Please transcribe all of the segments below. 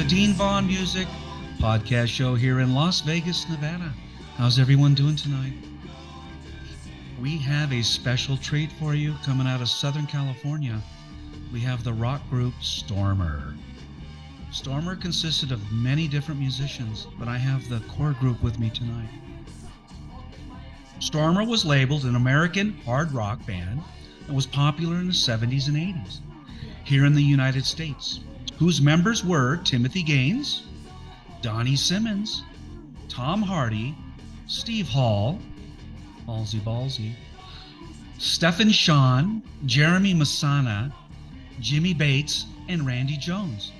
the Dean Vaughn Music podcast show here in Las Vegas, Nevada. How's everyone doing tonight? We have a special treat for you coming out of Southern California. We have the rock group Stormer. Stormer consisted of many different musicians, but I have the core group with me tonight. Stormer was labeled an American hard rock band and was popular in the 70s and 80s here in the United States, whose members were Timothy Gaines, Donny Simmons, Tom Hardy, Steve Hall, Ballsy, Stephen Shawn, Jeremy Masana, Jimmy Bates, and Randy Jones.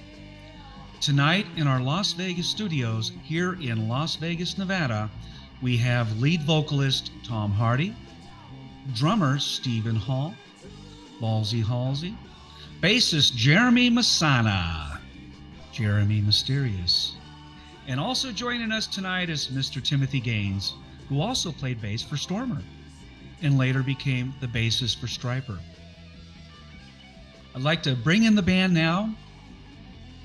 Tonight in our Las Vegas studios here in Las Vegas, Nevada, we have lead vocalist Tom Hardy, drummer Stephen Hall, Halsey, bassist Jeremy Masana, Jeremy Mysterious. And also joining us tonight is Mr. Timothy Gaines, who also played bass for Stormer and later became the bassist for Stryper. I'd like to bring in the band now.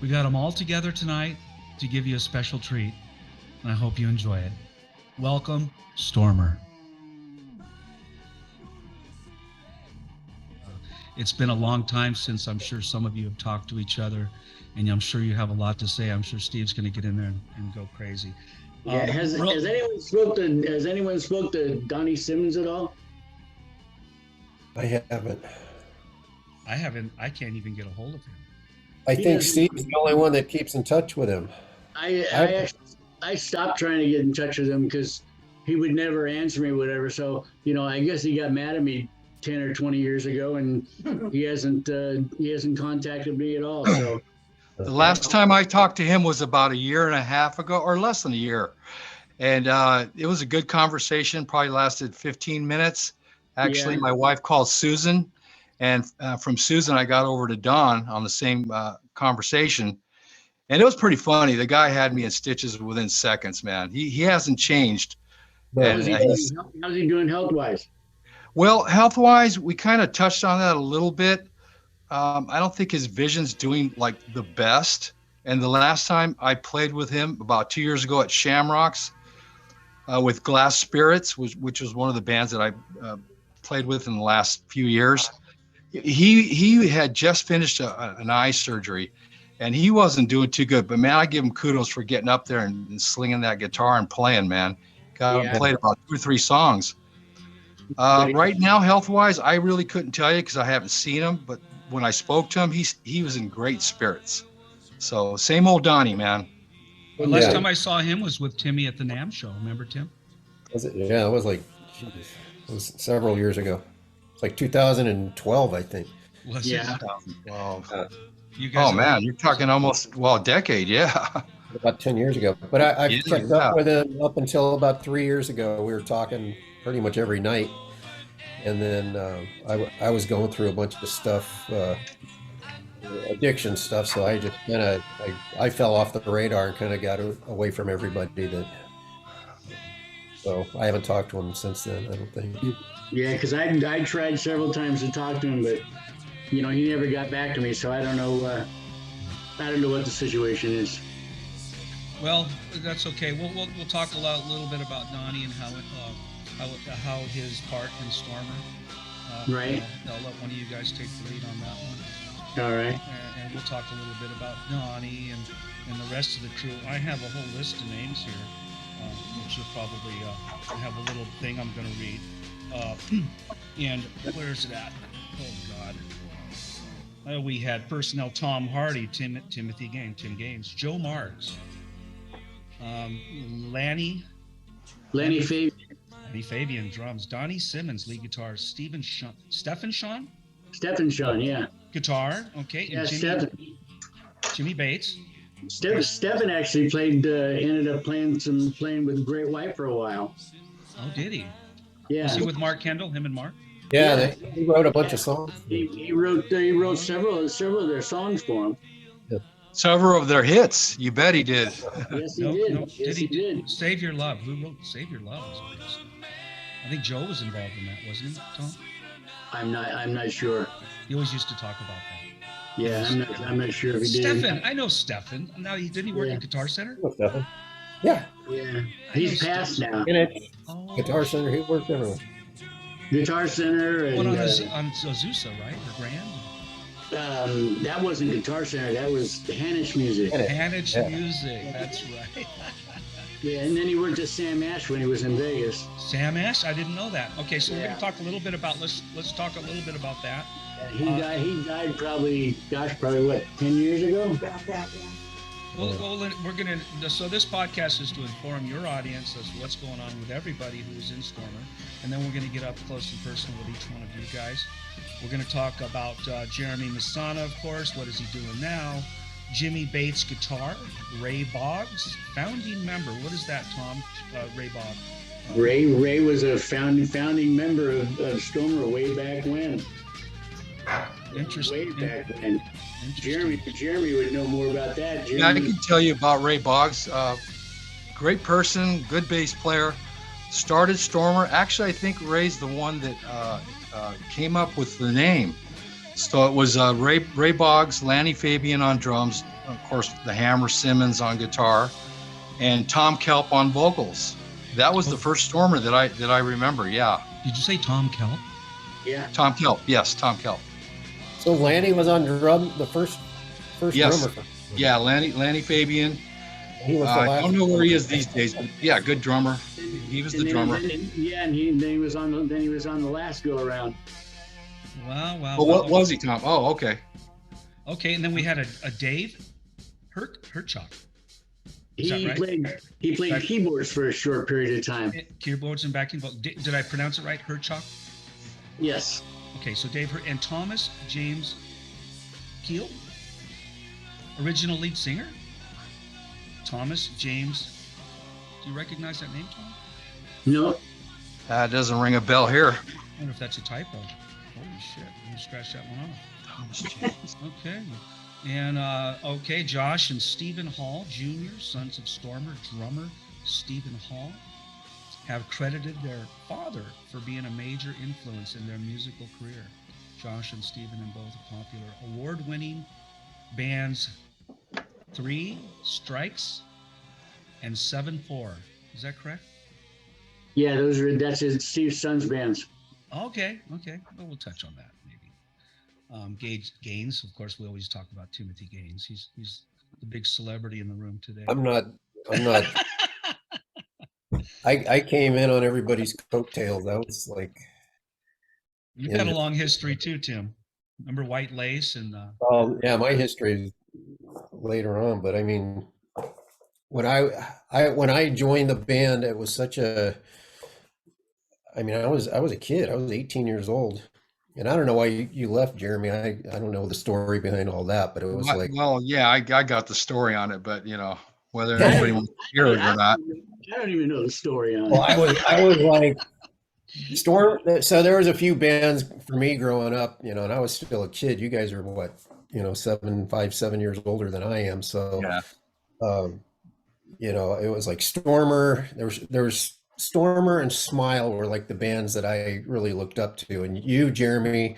We got them all together tonight to give you a special treat, and I hope you enjoy it. Welcome, Stormer. It's been a long time since I'm sure some of you have talked to each other, and I'm sure you have a lot to say. I'm sure Steve's going to get in there and go crazy. Yeah, has anyone spoke to Donny Simmons at all? I haven't. I can't even get a hold of him. I think Steve's the only one that keeps in touch with him. I stopped trying to get in touch with him because he would never answer me, whatever. So, I guess he got mad at me 10 or 20 years ago, and he hasn't contacted me at all. So the last time I talked to him was about a year and a half ago, or less than a year. And it was a good conversation, probably lasted 15 minutes. Actually, My wife called Susan, and from Susan, I got over to Don on the same conversation. And it was pretty funny. The guy had me in stitches within seconds, man. He hasn't changed. How's he doing health-wise? Well, health-wise, we kind of touched on that a little bit. I don't think his vision's doing like the best. And the last time I played with him about 2 years ago at Shamrocks with Glass Spirits, which was one of the bands that I played with in the last few years. He had just finished an eye surgery, and he wasn't doing too good. But man, I give him kudos for getting up there and slinging that guitar and playing, man. Played about 2 or 3 songs. Right now, health-wise, I really couldn't tell you because I haven't seen him. But when I spoke to him, he was in great spirits. So same old Donnie, man. The last time I saw him was with Timmy at the NAMM show. Remember, Tim? Was it? Yeah, it was like, it was several years ago. It's like 2012, I think. Was it? 2012. You guys man, you're talking almost, a decade, yeah. About 10 years ago. But I've kept up with him up until about 3 years ago. We were talking pretty much every night. And then I was going through a bunch of stuff, addiction stuff. So I just I fell off the radar and kind of got away from everybody. So I haven't talked to him since then, I don't think. Yeah, because I tried several times to talk to him, but he never got back to me. So I don't know what the situation is. Well, that's okay. We'll talk a little bit about Donnie and how his part in Stormer. Right. I'll let one of you guys take the lead on that one. All right. And we'll talk a little bit about Donnie and the rest of the crew. I have a whole list of names here, which will probably have a little thing I'm going to read. And where's it at? Oh, God. We had personnel: Tom Hardy, Timothy Gaines, Tim Gaines, Joe Marks, Lanny Fabian drums, Donny Simmons lead guitar, Stephen Shawn, yeah, guitar, okay, and Jimmy Bates. Stephen actually ended up playing with Great White for a while. Oh, did he? Yeah. Was he with Mark Kendall? Him and Mark? Yeah, he wrote a bunch of songs. He wrote several of their songs for him. Several of their hits. You bet he did. Yes, he did. No, yes, he did. Save Your Love. Who wrote Save Your Love? I think Joe was involved in that, wasn't he, Tom? I'm not sure. He always used to talk about that. Yeah, I'm not sure if he did. Stefan, I know Stefan. Now, didn't he work at Guitar Center? What's that? Yeah. Yeah, he's passed now. Guitar Center, he worked everywhere. Guitar Center and on Azusa, right? Or Grand? that wasn't Guitar Center. That was Hanish Music. Hanish Music. That's right. Yeah, and then he worked at Sam Ash when he was in Vegas. Sam Ash, I didn't know that. Okay, so we're going to talk a little bit about. Let's talk a little bit about that. He died probably what, 10 years ago? About that, yeah. Well, we're going to. So this podcast is to inform your audience as to what's going on with everybody who's in Stormer, and then we're going to get up close and personal with each one of you guys. We're going to talk about Jeremy Masana, of course. What is he doing now? Jimmy Bates guitar. Ray Boggs, founding member. What is that, Tom? Ray Boggs. Ray was a founding member of Stormer way back when. Interesting. Way back when. Jeremy would know more about that. Yeah, I can tell you about Ray Boggs. Great person, good bass player. Started Stormer. Actually, I think Ray's the one that came up with the name. So it was Ray Boggs, Lanny Fabian on drums, of course the Hammer Simmons on guitar, and Tom Kelp on vocals. That was the first Stormer that I remember. Yeah. Did you say Tom Kelp? Yeah. Tom Kelp. Yes, Tom Kelp. So Lanny was on drum, the first yes. drummer. Yeah, Lanny Fabian. He was the last. I don't know where he is these days, but yeah, good drummer. He was the drummer. And he was on the last go around. Wow. Well, what was he, Tom? Oh, okay. Okay, and then we had a Dave Herchuk. He played keyboards for a short period of time. Keyboards and backing vocals. Did I pronounce it right? Herchuk? Yes. Okay, so Dave and Thomas James Keel, original lead singer. Thomas James. Do you recognize that name, Tom? No. That doesn't ring a bell here. I wonder if that's a typo. Holy shit! Let me scratch that one off. Thomas James. Okay. And Josh and Stephen Hall Jr., sons of Stormer drummer Stephen Hall, have credited their father for being a major influence in their musical career. Josh and Stephen in both popular award-winning bands 3 Strikes and 7-4. Is that correct? Yeah, that's Steve's son's bands. Okay. Well, we'll touch on that maybe. Gaines, of course, we always talk about Timothy Gaines. He's the big celebrity in the room today. I'm not. I came in on everybody's coattails. I was like. You've got a long history too, Tim. Remember White Lace and. Yeah, my history is later on, but I mean, when I joined the band, it was such a. I mean, I was a kid. I was 18 years old. And I don't know why you left, Jeremy. I don't know the story behind all that, but it was like. Well, yeah, I got the story on it, but whether anybody wants to hear it or not. I don't even know the story on it. Well, I was like Storm. So there was a few bands for me growing up, and I was still a kid. You guys are what, 7 years older than I am. So, yeah. It was like Stormer. There was Stormer and Smile were like the bands that I really looked up to, and you, Jeremy,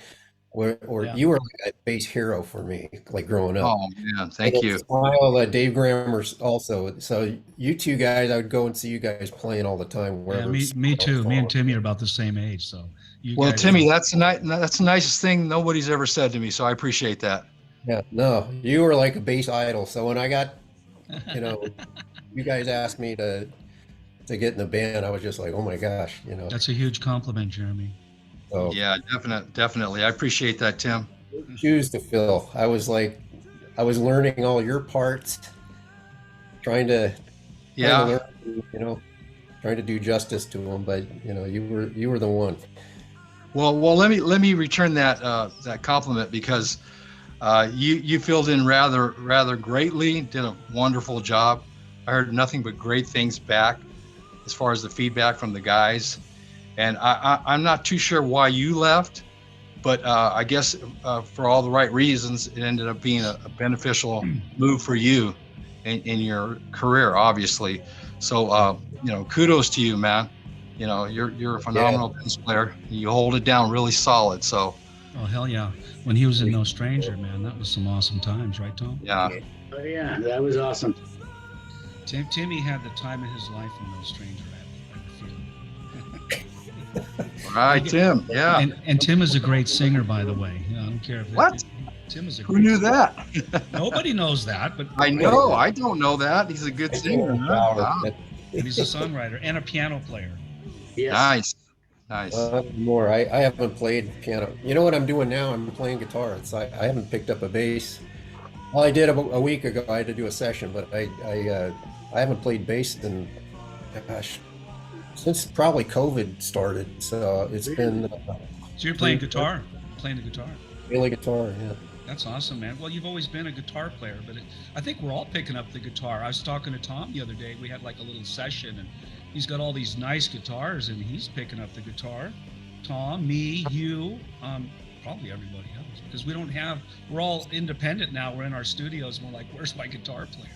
you were like a bass hero for me, like growing up. Oh man, thank you. Smile, Dave Grammer's also. So you two guys, I would go and see you guys playing all the time. Yeah, me too. Me and Timmy are about the same age, so. Well, Timmy, that's the nicest thing nobody's ever said to me, so I appreciate that. Yeah, no, you were like a bass idol. So when I got, you guys asked me to get in the band, I was just like, oh my gosh, That's a huge compliment, Jeremy. So, yeah, definitely. I appreciate that, Tim. Shoes to fill. I was learning all your parts, trying to learn, trying to do justice to them, but you were the one. Well, let me return that compliment, because you filled in rather greatly, did a wonderful job. I heard nothing but great things back as far as the feedback from the guys. And I'm not too sure why you left, but I guess for all the right reasons, it ended up being a beneficial move for you in your career, obviously. So, kudos to you, man. You're a phenomenal bass player. You hold it down really solid. So Oh hell yeah! When he was in No Stranger, man, that was some awesome times, right, Tom? Yeah. Oh yeah, that was awesome. Timmy had the time of his life in No Stranger. I feel. All right, Tim. Yeah. And Tim is a great singer, by the way. I don't care if What? Tim is a. Who great knew singer. that? Nobody knows that, but I know. I don't know that. He's a good singer. Huh? Wow. and he's a songwriter and a piano player. Yes. Nice. Nice. More. I haven't played piano. You know what I'm doing now? I'm playing guitar. I haven't picked up a bass. Well, I did about a week ago. I had to do a session, but I haven't played bass in, gosh, since probably COVID started. So it's been. So you're playing guitar, playing the guitar. Really guitar, yeah. That's awesome, man. Well, you've always been a guitar player, but I think we're all picking up the guitar. I was talking to Tom the other day. We had like a little session, and he's got all these nice guitars, and he's picking up the guitar. Tom, me, you, probably everybody else, because we're all independent now. We're in our studios, and we're like, where's my guitar player?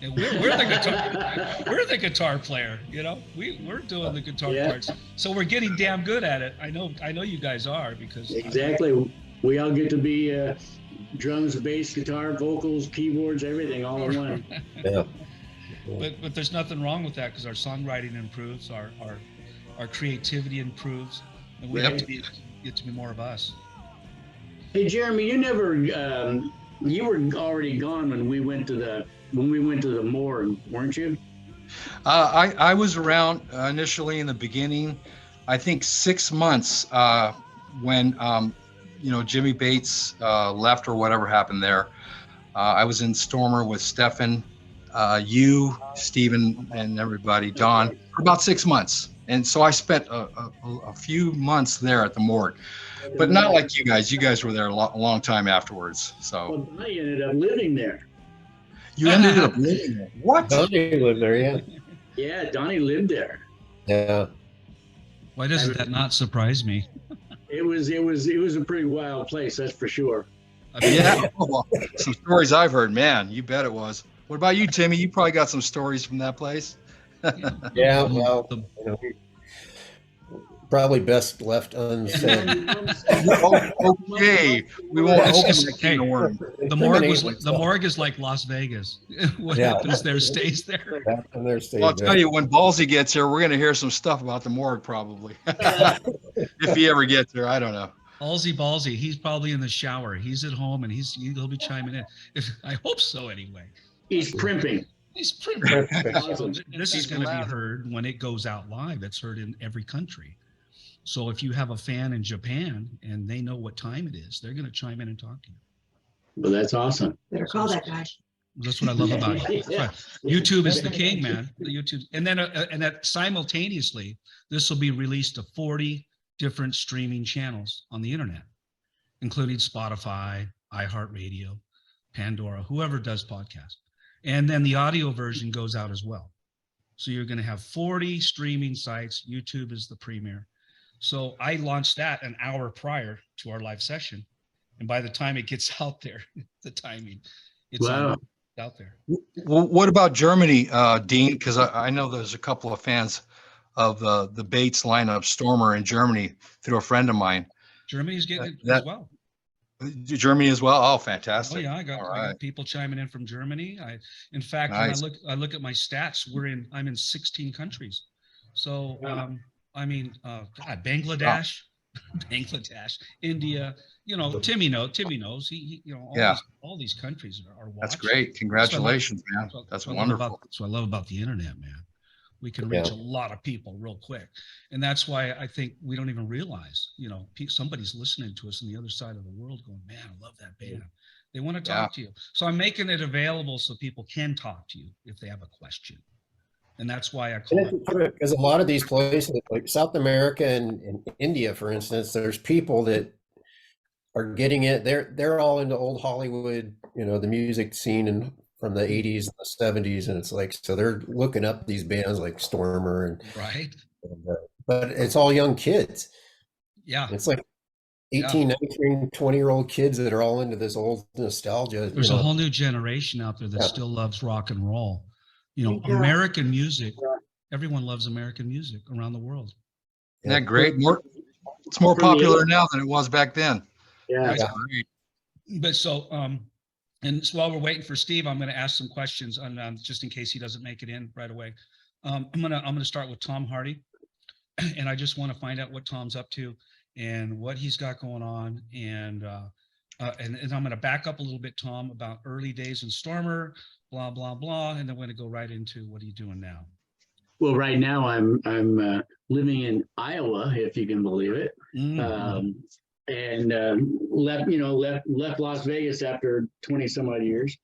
And we're the guitar, we're the guitar player. You know, we're doing the guitar parts, so we're getting damn good at it. I know you guys are, because exactly. We all get to be drums, bass, guitar, vocals, keyboards, everything all in one. Yeah. But there's nothing wrong with that, because our songwriting improves, our creativity improves, and we have to get to be more of us. Hey Jeremy, you never you were already gone when we went to the morgue, weren't you? I was around initially in the beginning. I think 6 months when Jimmy Bates left or whatever happened there. I was in Stormer with Stefan, you, Steven, and everybody, Don, for about 6 months. And so I spent a few months there at the morgue, but not like you guys. You guys were there a long time afterwards. So well, I ended up living there. You ended up living there. What? Donny lived there, yeah. Yeah, Donny lived there. Yeah. Why doesn't that not surprise me? It was a pretty wild place, that's for sure. Yeah, well, some stories I've heard, man. You bet it was. What about you, Timmy? You probably got some stories from that place. Yeah, well, probably best left unsaid. Okay, we won't open that can of worms. The morgue is like Las Vegas. What happens there stays there. Well, I'll tell you, when Ballsy gets here, we're going to hear some stuff about the morgue, probably. If he ever gets there, I don't know. Ballsy, he's probably in the shower. He's at home, and he'll be chiming in. I hope so, anyway. He's primping. He's primping. This is going to be heard when it goes out live. It's heard in every country. So if you have a fan in Japan and they know what time it is, they're going to chime in and talk to you. Well, that's awesome. Better call that guy. That's what I love about it. Yeah. YouTube is the king, man. The YouTube, and then that simultaneously, this will be released to 40 different streaming channels on the internet, including Spotify, iHeartRadio, Pandora, whoever does podcasts. And then the audio version goes out as well. So you're going to have 40 streaming sites. YouTube is the premier. So I launched that an hour prior to our live session. And by the time it gets out there, the timing, it's out there. Well, what about Germany, Dean? Because I know there's a couple of fans of the Bates lineup, Stormer in Germany, through a friend of mine. Germany's getting it as well. Germany as well. Oh, fantastic! Oh yeah, I got people chiming in from Germany. In fact, nice. When I look at my stats, I'm in 16 countries. So Bangladesh, Bangladesh, India. Timmy knows. He all these countries are watching. That's great. Congratulations, man. That's wonderful. That's what I love about the internet, man. We can reach a lot of people real quick. And that's why I think we don't even realize, somebody's listening to us on the other side of the world going, man, I love that band. They want to talk to you. So I'm making it available so people can talk to you if they have a question. And that's why I call it. Because a lot of these places, like South America and India, for instance, there's people that are getting it. They're all into old Hollywood, the music scene from the 80s and the 70s, and it's like, so they're looking up these bands like Stormer and right, but it's all young kids. Yeah, it's like 18, 19, 20-year-old kids that are all into this old nostalgia. There's a whole new generation out there that still loves rock and roll. American music. Everyone loves American music around the world. Isn't that great? It's more popular now than it was back then. Yeah. That's Yeah. great. But so, and so while we're waiting for Steve, I'm going to ask some questions on just in case he doesn't make it in right away. I'm gonna start with Tom Hardy, and I just want to find out what Tom's up to and what he's got going on, and I'm going to back up a little bit, Tom, about early days in Stormer, blah blah blah, and then we're going to go right into what are you doing now. Well, right now I'm living in Iowa, if you can believe it, Mm-hmm. and left Las Vegas after 20 some odd years,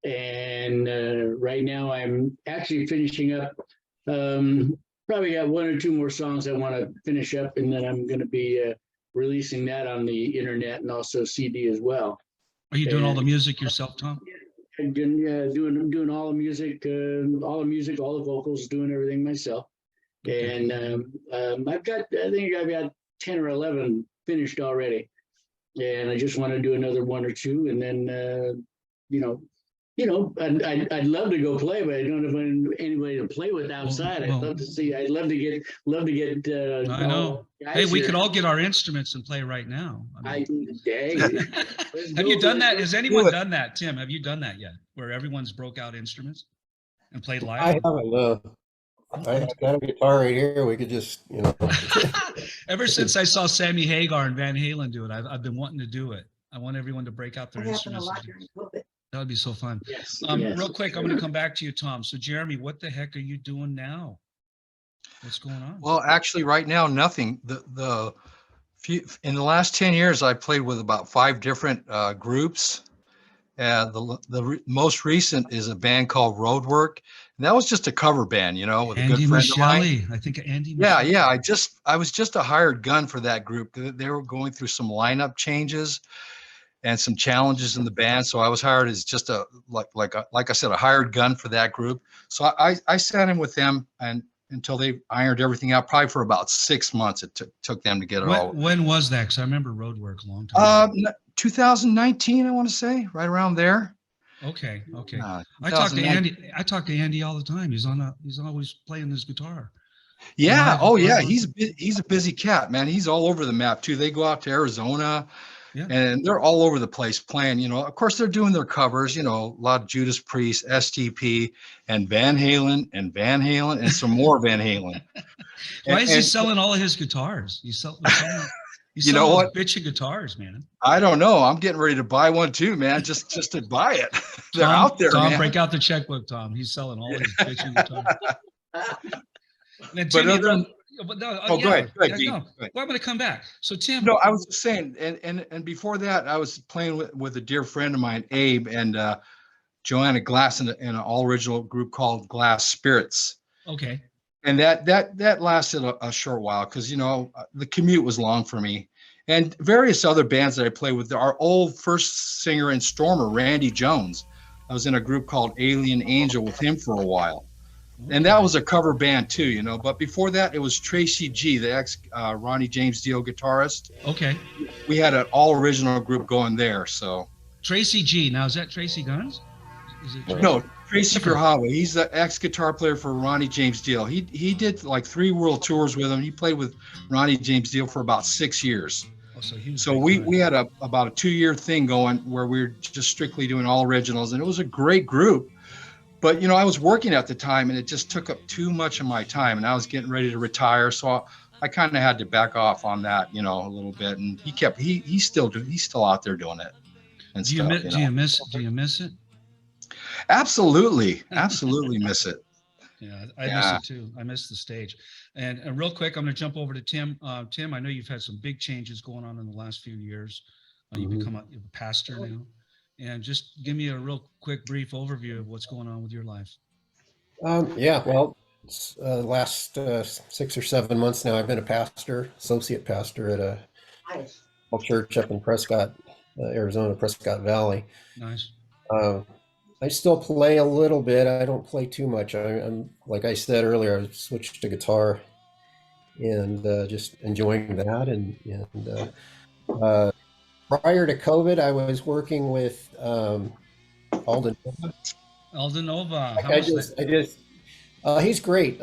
and right now I'm actually finishing up. Probably got one or two more songs I want to finish up, and then I'm going to be releasing that on the internet and also CD as well. Are you doing all the music yourself, Tom? And doing all the music, all the vocals, doing everything myself. Okay. And I think I've got 10 or 11 finished already, and I just want to do another one or two, and then I'd love to go play, but I don't have anybody to play with outside. I'd love to see. I'd love to get. I know. Hey, we could all get our instruments and play right now. Have you done that? Has anyone done that, Tim? Have you done that yet? Where everyone's broke out instruments and played live? I haven't. I got a guitar right here. We could just, Ever since I saw Sammy Hagar and Van Halen do it, I've been wanting to do it. I want everyone to break out their instruments. That would be so fun. Yes. Real quick, I'm going to come back to you, Tom. So, Jeremy, what the heck are you doing now? What's going on? Well, actually, right now, nothing. In the last 10 years, I played with about 5 different groups. The most recent is a band called Roadwork, and that was just a cover band, with a good friend of mine. I think Andy. Yeah. I was just a hired gun for that group. They were going through some lineup changes and some challenges in the band, so I was hired as just like I said, a hired gun for that group. So I sat in with them and until they ironed everything out. Probably for about 6 months it took them to get it all. When was that? Because I remember Roadwork a long time ago. 2019, I want to say, right around there. Okay. I talk to Andy all the time. He's always playing his guitar. Yeah. Oh yeah. He's a busy cat, man. He's all over the map too. They go out to Arizona. Yeah. And they're all over the place playing, of course they're doing their covers, a lot of Judas Priest, STP, and Van Halen and some more Van Halen. Why is he selling all of his guitars? He's selling what? Bitchy guitars, man. I don't know. I'm getting ready to buy one too, man. Just to buy it. They're out there, Tom, man. Break out the checkbook, Tom. He's selling all his bitchy guitars. Go ahead. Well, I'm going to come back. So, Tim. No, I was just saying, and before that, I was playing with a dear friend of mine, Abe, and Joanna Glass in an all-original group called Glass Spirits. Okay. And that lasted a short while because, the commute was long for me. And various other bands that I played with. Our old first singer in Stormer, Randy Jones. I was in a group called Alien Angel with him for a while. And that was a cover band too, But before that, it was Tracy G, the ex Ronnie James Dio guitarist. Okay. We had an all original group going there. So Tracy G. Now is that Tracy Guns? No, Tracy Grahava. He's the ex guitar player for Ronnie James Dio. He did like 3 world tours with him. He played with Ronnie James Dio for about 6 years. Oh, so we had about a 2-year thing going where we were just strictly doing all originals, and it was a great group. But, I was working at the time and it just took up too much of my time and I was getting ready to retire. So I kind of had to back off on that, a little bit. And he's still out there doing it. And do you miss it? Absolutely miss it. Yeah, I miss it too. I miss the stage. And real quick, I'm going to jump over to Tim. Tim, I know you've had some big changes going on in the last few years. You've become a pastor now. And just give me a real quick, brief overview of what's going on with your life. Well, it's, last 6 or 7 months now, I've been a associate pastor at a church up in Prescott, Arizona, Prescott Valley. Nice. I still play a little bit. I don't play too much. I'm like I said earlier, I switched to guitar and just enjoying that. And prior to COVID, I was working with Alden Nova. He's great.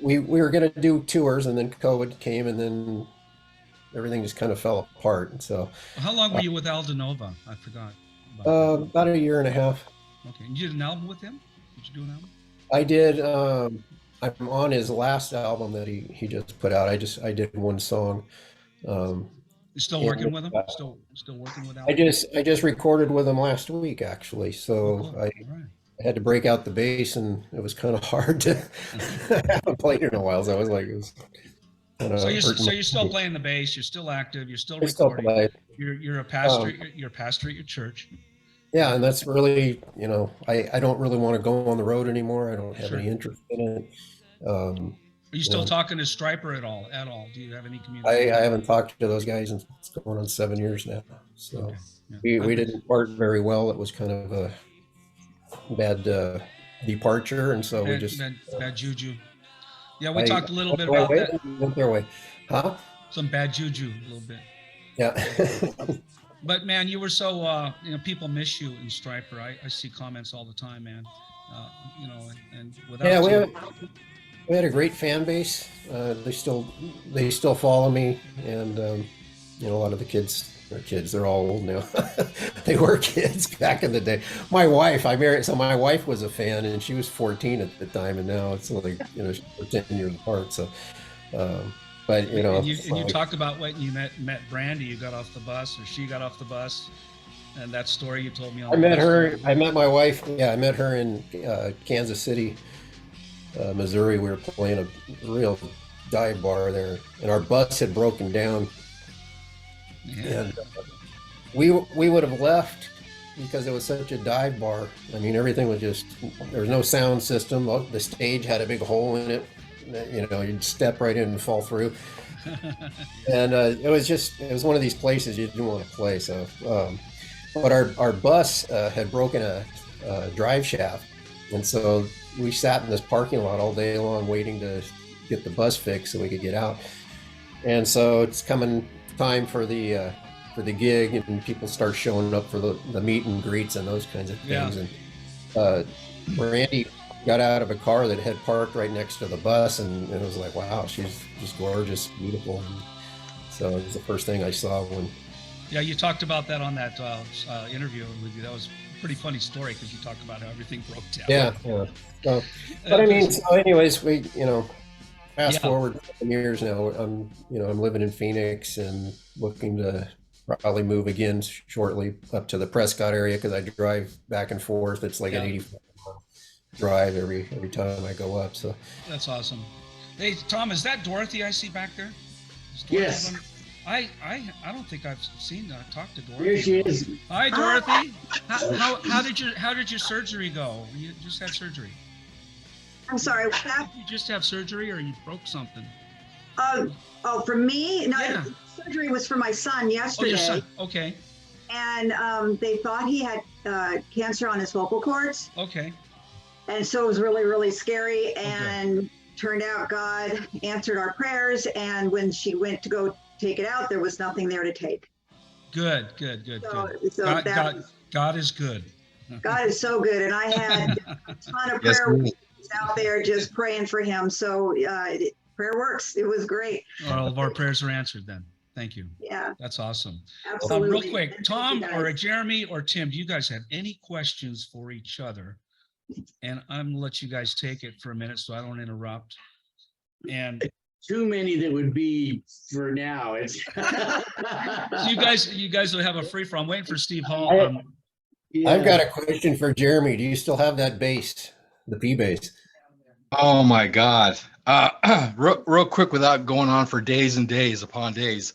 We were going to do tours, and then COVID came, and then everything just kind of fell apart. And so How long were you with Aldenova? I forgot. about a year and a half. Okay. And you did an album with him? Did you do an album? I did. I'm on his last album that he just put out. I did one song. You still working with him? Still working with Alden? I just recorded with him last week actually. So Cool. I Right. had to break out the bass, and it was kind of hard to. I haven't played in a while, so I was like, it was So you're still playing the bass. You're still active. You're still I still recording. play. You're a pastor. You're a pastor at your church. Yeah, and that's really, I don't really want to go on the road anymore. I don't have Sure. any interest in it. Are you still know, talking to Stryper at all? Do you have any I communication? haven't talked to those guys in it's going on 7 years now. So Okay. Yeah. we didn't part very well. It was kind of a bad departure, and so we Bad, just bad juju. Yeah, we I talked a little bit went about their that. way, went their way. Huh? Some bad juju, a little bit. Yeah. But man, you were so people miss you in Stryper. I see comments all the time, man. And without Yeah, you, we had a great fan base. They still follow me, and a lot of the kids are kids. They're all old now. They were kids back in the day. My wife, I married, so my wife was a fan, and she was 14 at the time, and now it's like we're 10 years apart. So, but and you talked about when you met Brandy. You got off the bus, or she got off the bus, and that story you told me. I met her. I met my wife. Yeah, I met her in Kansas City, Missouri. We were playing a real dive bar there, and our bus had broken down. Yeah. And we would have left because it was such a dive bar. I mean, everything was just, there was no sound system. The stage had a big hole in it. You'd step right in and fall through. And it was one of these places you didn't want to play. So, but our bus had broken a drive shaft. And so we sat in this parking lot all day long waiting to get the bus fixed so we could get out. And so it's coming time for the gig, and people start showing up for the meet and greets and those kinds of things. Yeah. And Randy got out of a car that had parked right next to the bus, and it was like, wow, she's just gorgeous, beautiful. And so it was the first thing I saw when. Yeah, you talked about that on that interview with you. That was a pretty funny story because you talked about how everything broke down. Yeah. So, but I mean, so anyways, we fast forward 7 years now. I'm living in Phoenix and looking to probably move again shortly up to the Prescott area because I drive back and forth. It's like an 84-mile drive every time I go up. So that's awesome. Hey, Tom, is that Dorothy I see back there? Yes. I don't think I've talked to Dorothy. Here she is. Hi, Dorothy. How did your surgery go? You just had surgery. I'm sorry, what's that? Did you just have surgery, or you broke something? For me? No, Yeah. surgery was for my son yesterday. Oh, your son. Okay. And they thought he had cancer on his vocal cords. Okay. And so it was really, really scary. And turned out God answered our prayers. And when she went to go take it out, there was nothing there to take. Good. So God is good. God is so good. And I had a ton of prayer warriors out there just praying for him. So prayer works. It was great. All of our prayers are answered then. Thank you. Yeah. That's awesome. Absolutely. Real quick, And Tom thank you or guys. Jeremy or Tim, do you guys have any questions for each other? And I'm gonna let you guys take it for a minute so I don't interrupt. And Too many that would be for now. It's so you guys will have a free for. I'm waiting for Steve Hall. I've got a question for Jeremy. Do you still have that bass, the P bass? Oh my God. Real quick, without going on for days and days upon days.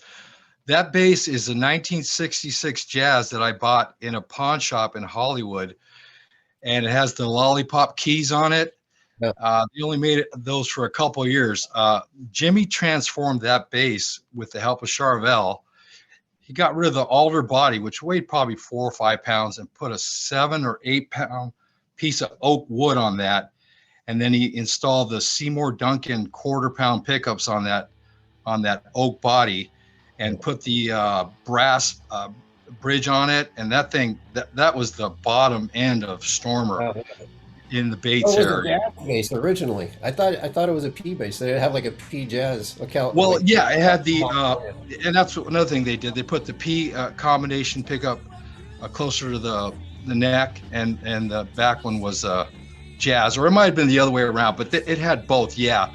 That bass is a 1966 Jazz that I bought in a pawn shop in Hollywood, and it has the lollipop keys on it. Yeah. They only made those for a couple of years. Jimmy transformed that bass with the help of Charvel. He got rid of the alder body, which weighed probably 4 or 5 pounds, and put a 7 or 8 pound piece of oak wood on that. And then he installed the Seymour Duncan 1/4 pound pickups on that oak body, and put the brass bridge on it. And that thing, that was the bottom end of Stormer. Wow. in the Oh, Bates it was a area. jazz bass originally. I thought it was a P bass. They have like a P jazz account. Well, like, yeah, it had the, and that's another thing they did. They put the P combination pickup closer to the neck, and the back one was jazz, or it might have been the other way around, but it had both, yeah.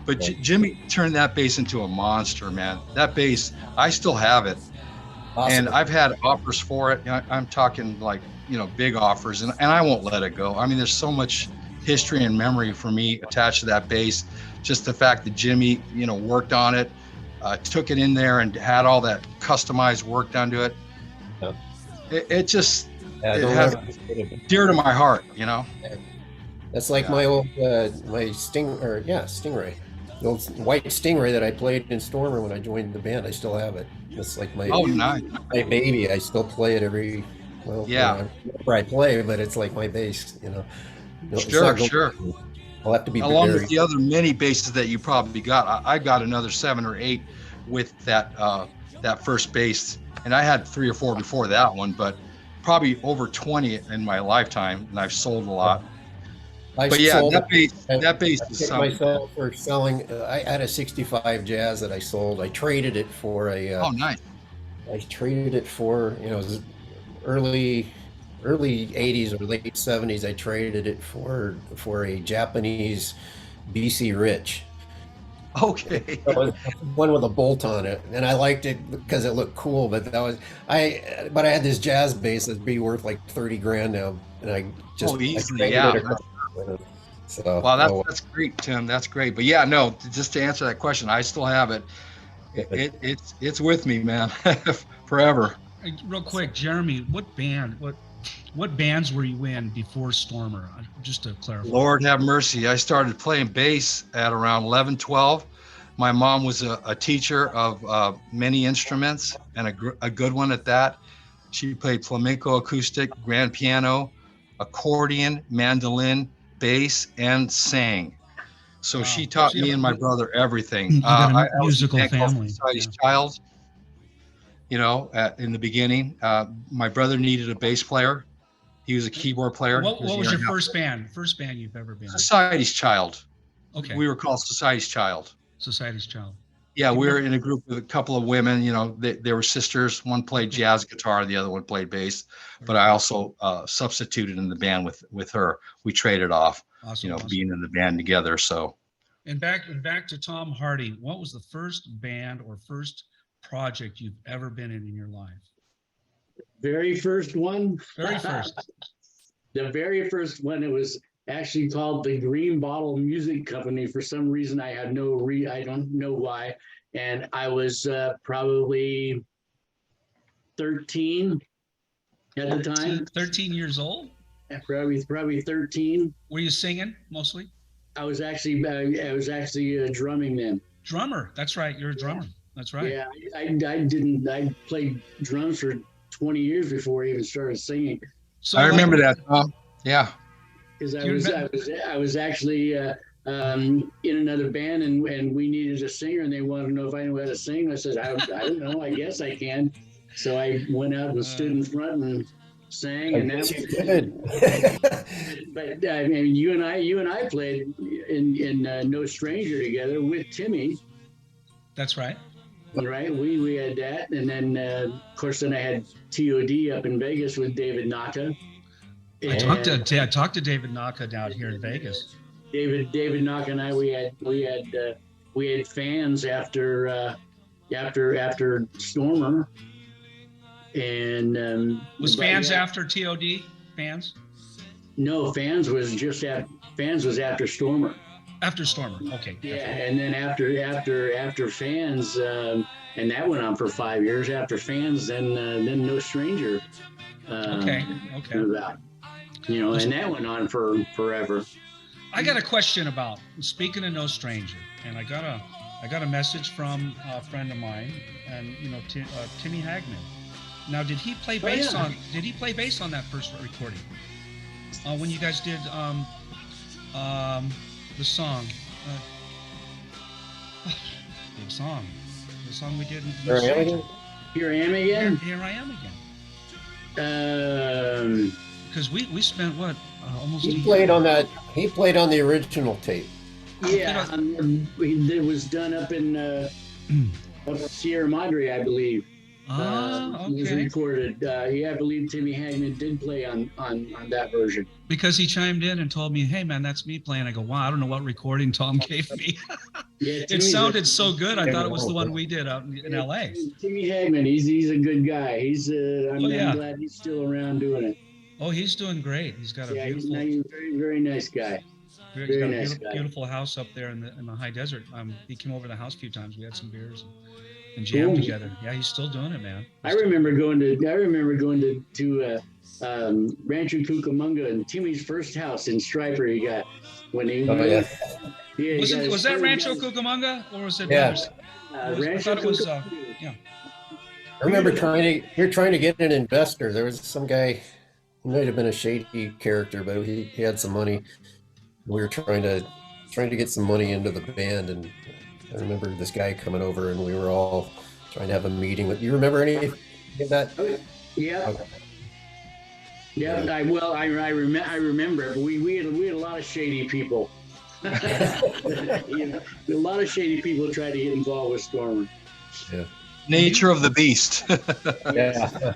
But Jimmy turned that bass into a monster, man. That bass, I still have it, awesome. and I've had offers for it. I'm talking like, big offers, and I won't let it go. I mean, there's so much history and memory for me attached to that bass. Just the fact that Jimmy, worked on it, took it in there and had all that customized work done to it. Yeah. It just, Yeah, it has dear to my heart, That's like my old my Stingray, the old white Stingray that I played in Stormer when I joined the band. I still have it. It's like my nice. my baby. I still play it every whenever I play, but it's like my bass. It's not going- Sure. I'll have to be Along very, with the other many basses that you probably got, I got another 7 or 8 with that first bass, and I had 3 or 4 before that one, but probably over 20 in my lifetime, and I've sold a lot. But yeah, that bass is something. myself for selling. I had a '65 Jazz that I sold. I traded it for a. Oh, nice. I traded it for it was early 80s or late 70s. I traded it for a Japanese BC Rich. Okay. One with a bolt on it, and I liked it because it looked cool. But but I had this jazz bass that'd be worth like 30 grand now, and I just easily, I traded it across. So, wow, that's great, Tim. That's great. But yeah, no, just to answer that question, I still have it. It's with me, man, forever. Real quick, Jeremy, what bands were you in before Stormer? Just to clarify. Lord have mercy. I started playing bass at around 11, 12. My mom was a teacher of many instruments, and a good one at that. She played flamenco acoustic, grand piano, accordion, mandolin, bass, and sang. So she taught me and my brother everything. You got a musical I was in a band called family. Society's Child. In the beginning, my brother needed a bass player. He was a keyboard player. What was your first band? First band you've ever been in? Society's Child. Okay. We were called Society's Child. Society's Child. Yeah, we were in a group with a couple of women. They were sisters. One played jazz guitar, the other one played bass. But I also substituted in the band with her. We traded off, awesome. being in the band together. So. And back to Tom Hardy. What was the first band or first project you've ever been in your life? Very first one. Very first. The very first one. It was actually called the Green Bottle Music Company. For some reason, I had I don't know why. And I was probably 13 at the time. 13 years old? Probably 13. Were you singing mostly? I was actually drumming then. Drummer. That's right. You're a drummer. That's right. Yeah, I played drums for 20 years before I even started singing. So I remember that, Tom. Yeah. Because I was actually in another band, and we needed a singer, and they wanted to know if I knew how to sing. I said, I don't know. I guess I can. So I went out and stood in front and sang, and that was good. But I mean, you and I played in No Stranger together with Timmy. That's right. Right, we had that, and then of course then I had TOD up in Vegas with David Naka. I talked to David Naka down here in Vegas. David Naka and I we had fans after Stormer, and was fans after TOD fans? No, fans was after Stormer. After Stormer, okay. Yeah, and then after fans, and that went on for 5 years. After fans, then No Stranger. Okay. About, and that went on for forever. I got a question about, speaking of No Stranger, and I got a message from a friend of mine, and Timmy Hagman. Now, did he play bass on? Did he play bass on that first recording? When you guys did the song, the song we did. Here I am again. Here I am again. Because we spent what almost. He played on that. He played on the original tape. Yeah, it was done up in up Sierra Madre, I believe. It was Okay. recorded. Yeah, I believe Timmy Hagman did play on that version. Because he chimed in and told me, "Hey, man, that's me playing." I go, "Wow, I don't know what recording Tom gave me." Yeah, It sounded so good. I thought it was the one we did out in L.A. Timmy Hagman, he's a good guy. I'm yeah. glad he's still around doing it. Oh, he's doing great. He's got a He's beautiful, a very, very nice guy. he's very got a nice beautiful, guy. beautiful house up there in the high desert. He came over to the house a few times. We had some beers and jammed together. Yeah, he's still doing it, man. I remember going to Rancho Cucamonga and Timmy's first house in Stryper. He got when he was that Rancho Cucamonga or was it? Yeah. I thought it was. Yeah. I remember trying to get an investor. There was some guy. He might have been a shady character, but he had some money. We were trying to get some money into the band, and I remember this guy coming over, and we were all trying to have a meeting with. You remember any of that? Yeah. Okay. Yeah. I remember. But we had a lot of shady people. A lot of shady people tried to get involved with Stormer. Yeah. Nature of the beast. Yeah.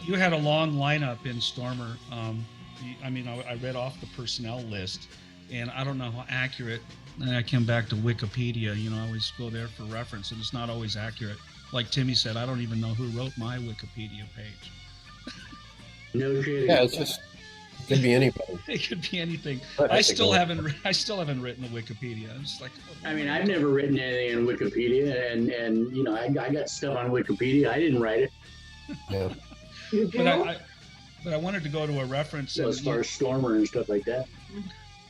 You had a long lineup in Stormer. I read off the personnel list, and I don't know how accurate. And I came back to Wikipedia. I always go there for reference, and it's not always accurate. Like Timmy said, I don't even know who wrote my Wikipedia page. No kidding. Yeah, it could be anybody. It could be anything. But I still haven't written a Wikipedia. I'm just like. I've never written anything on Wikipedia, and I got stuff on Wikipedia. I didn't write it. Yeah. But I wanted to go to a reference. As far as Stormer and stuff like that.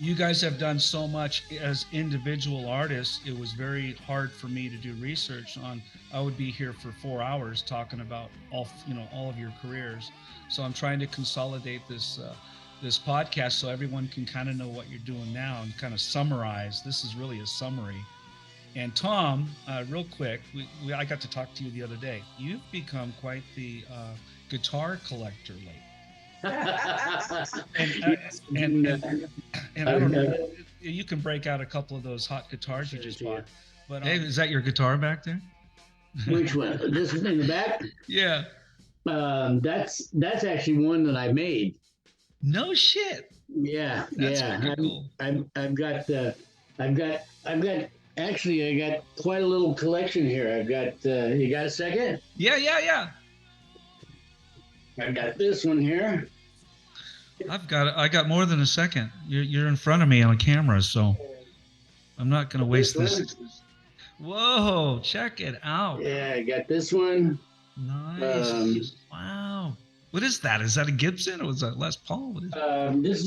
You guys have done so much as individual artists. It was very hard for me to do research on. I would be here for 4 hours talking about all of your careers. So I'm trying to consolidate this podcast so everyone can kind of know what you're doing now and kind of summarize. This is really a summary. And Tom, real quick, I got to talk to you the other day. You've become quite the guitar collector lately. and I don't know. You can break out a couple of those hot guitars you just bought. But hey, is that your guitar back there? Which one? This one in the back? Yeah. That's actually one that I made. No shit. Yeah, That's yeah. cool. I've got actually I got quite a little collection here. I've got you got a second? Yeah. I've got this one here. I got more than a second. You're in front of me on camera, so I'm not gonna waste this. Whoa, check it out. Yeah, I got this one. Nice. Wow. What is that? Is that a Gibson or was that Les Paul? What is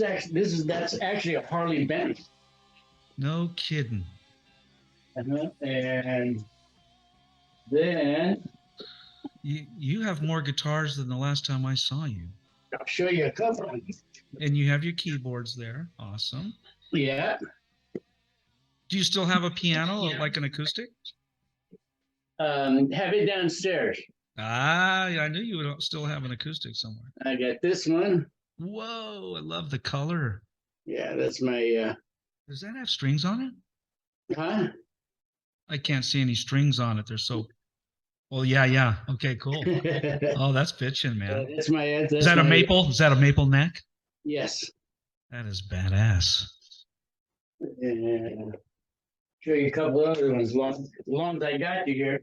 That's actually a Harley Benton. No kidding. And then you have more guitars than the last time I saw you. I'll show you a couple of them. And you have your keyboards there. Awesome. Yeah. Do you still have a piano, like an acoustic? Have it downstairs. I knew you would still have an acoustic somewhere. I got this one. Whoa, I love the color. Yeah, that's my. Does that have strings on it? Huh? I can't see any strings on it. They're so. Well, yeah. Okay, cool. Oh, that's pitching, man. That's my. Is that a maple? Is that a maple neck? Yes. That is badass. Show you a couple other ones. Long as I got you here.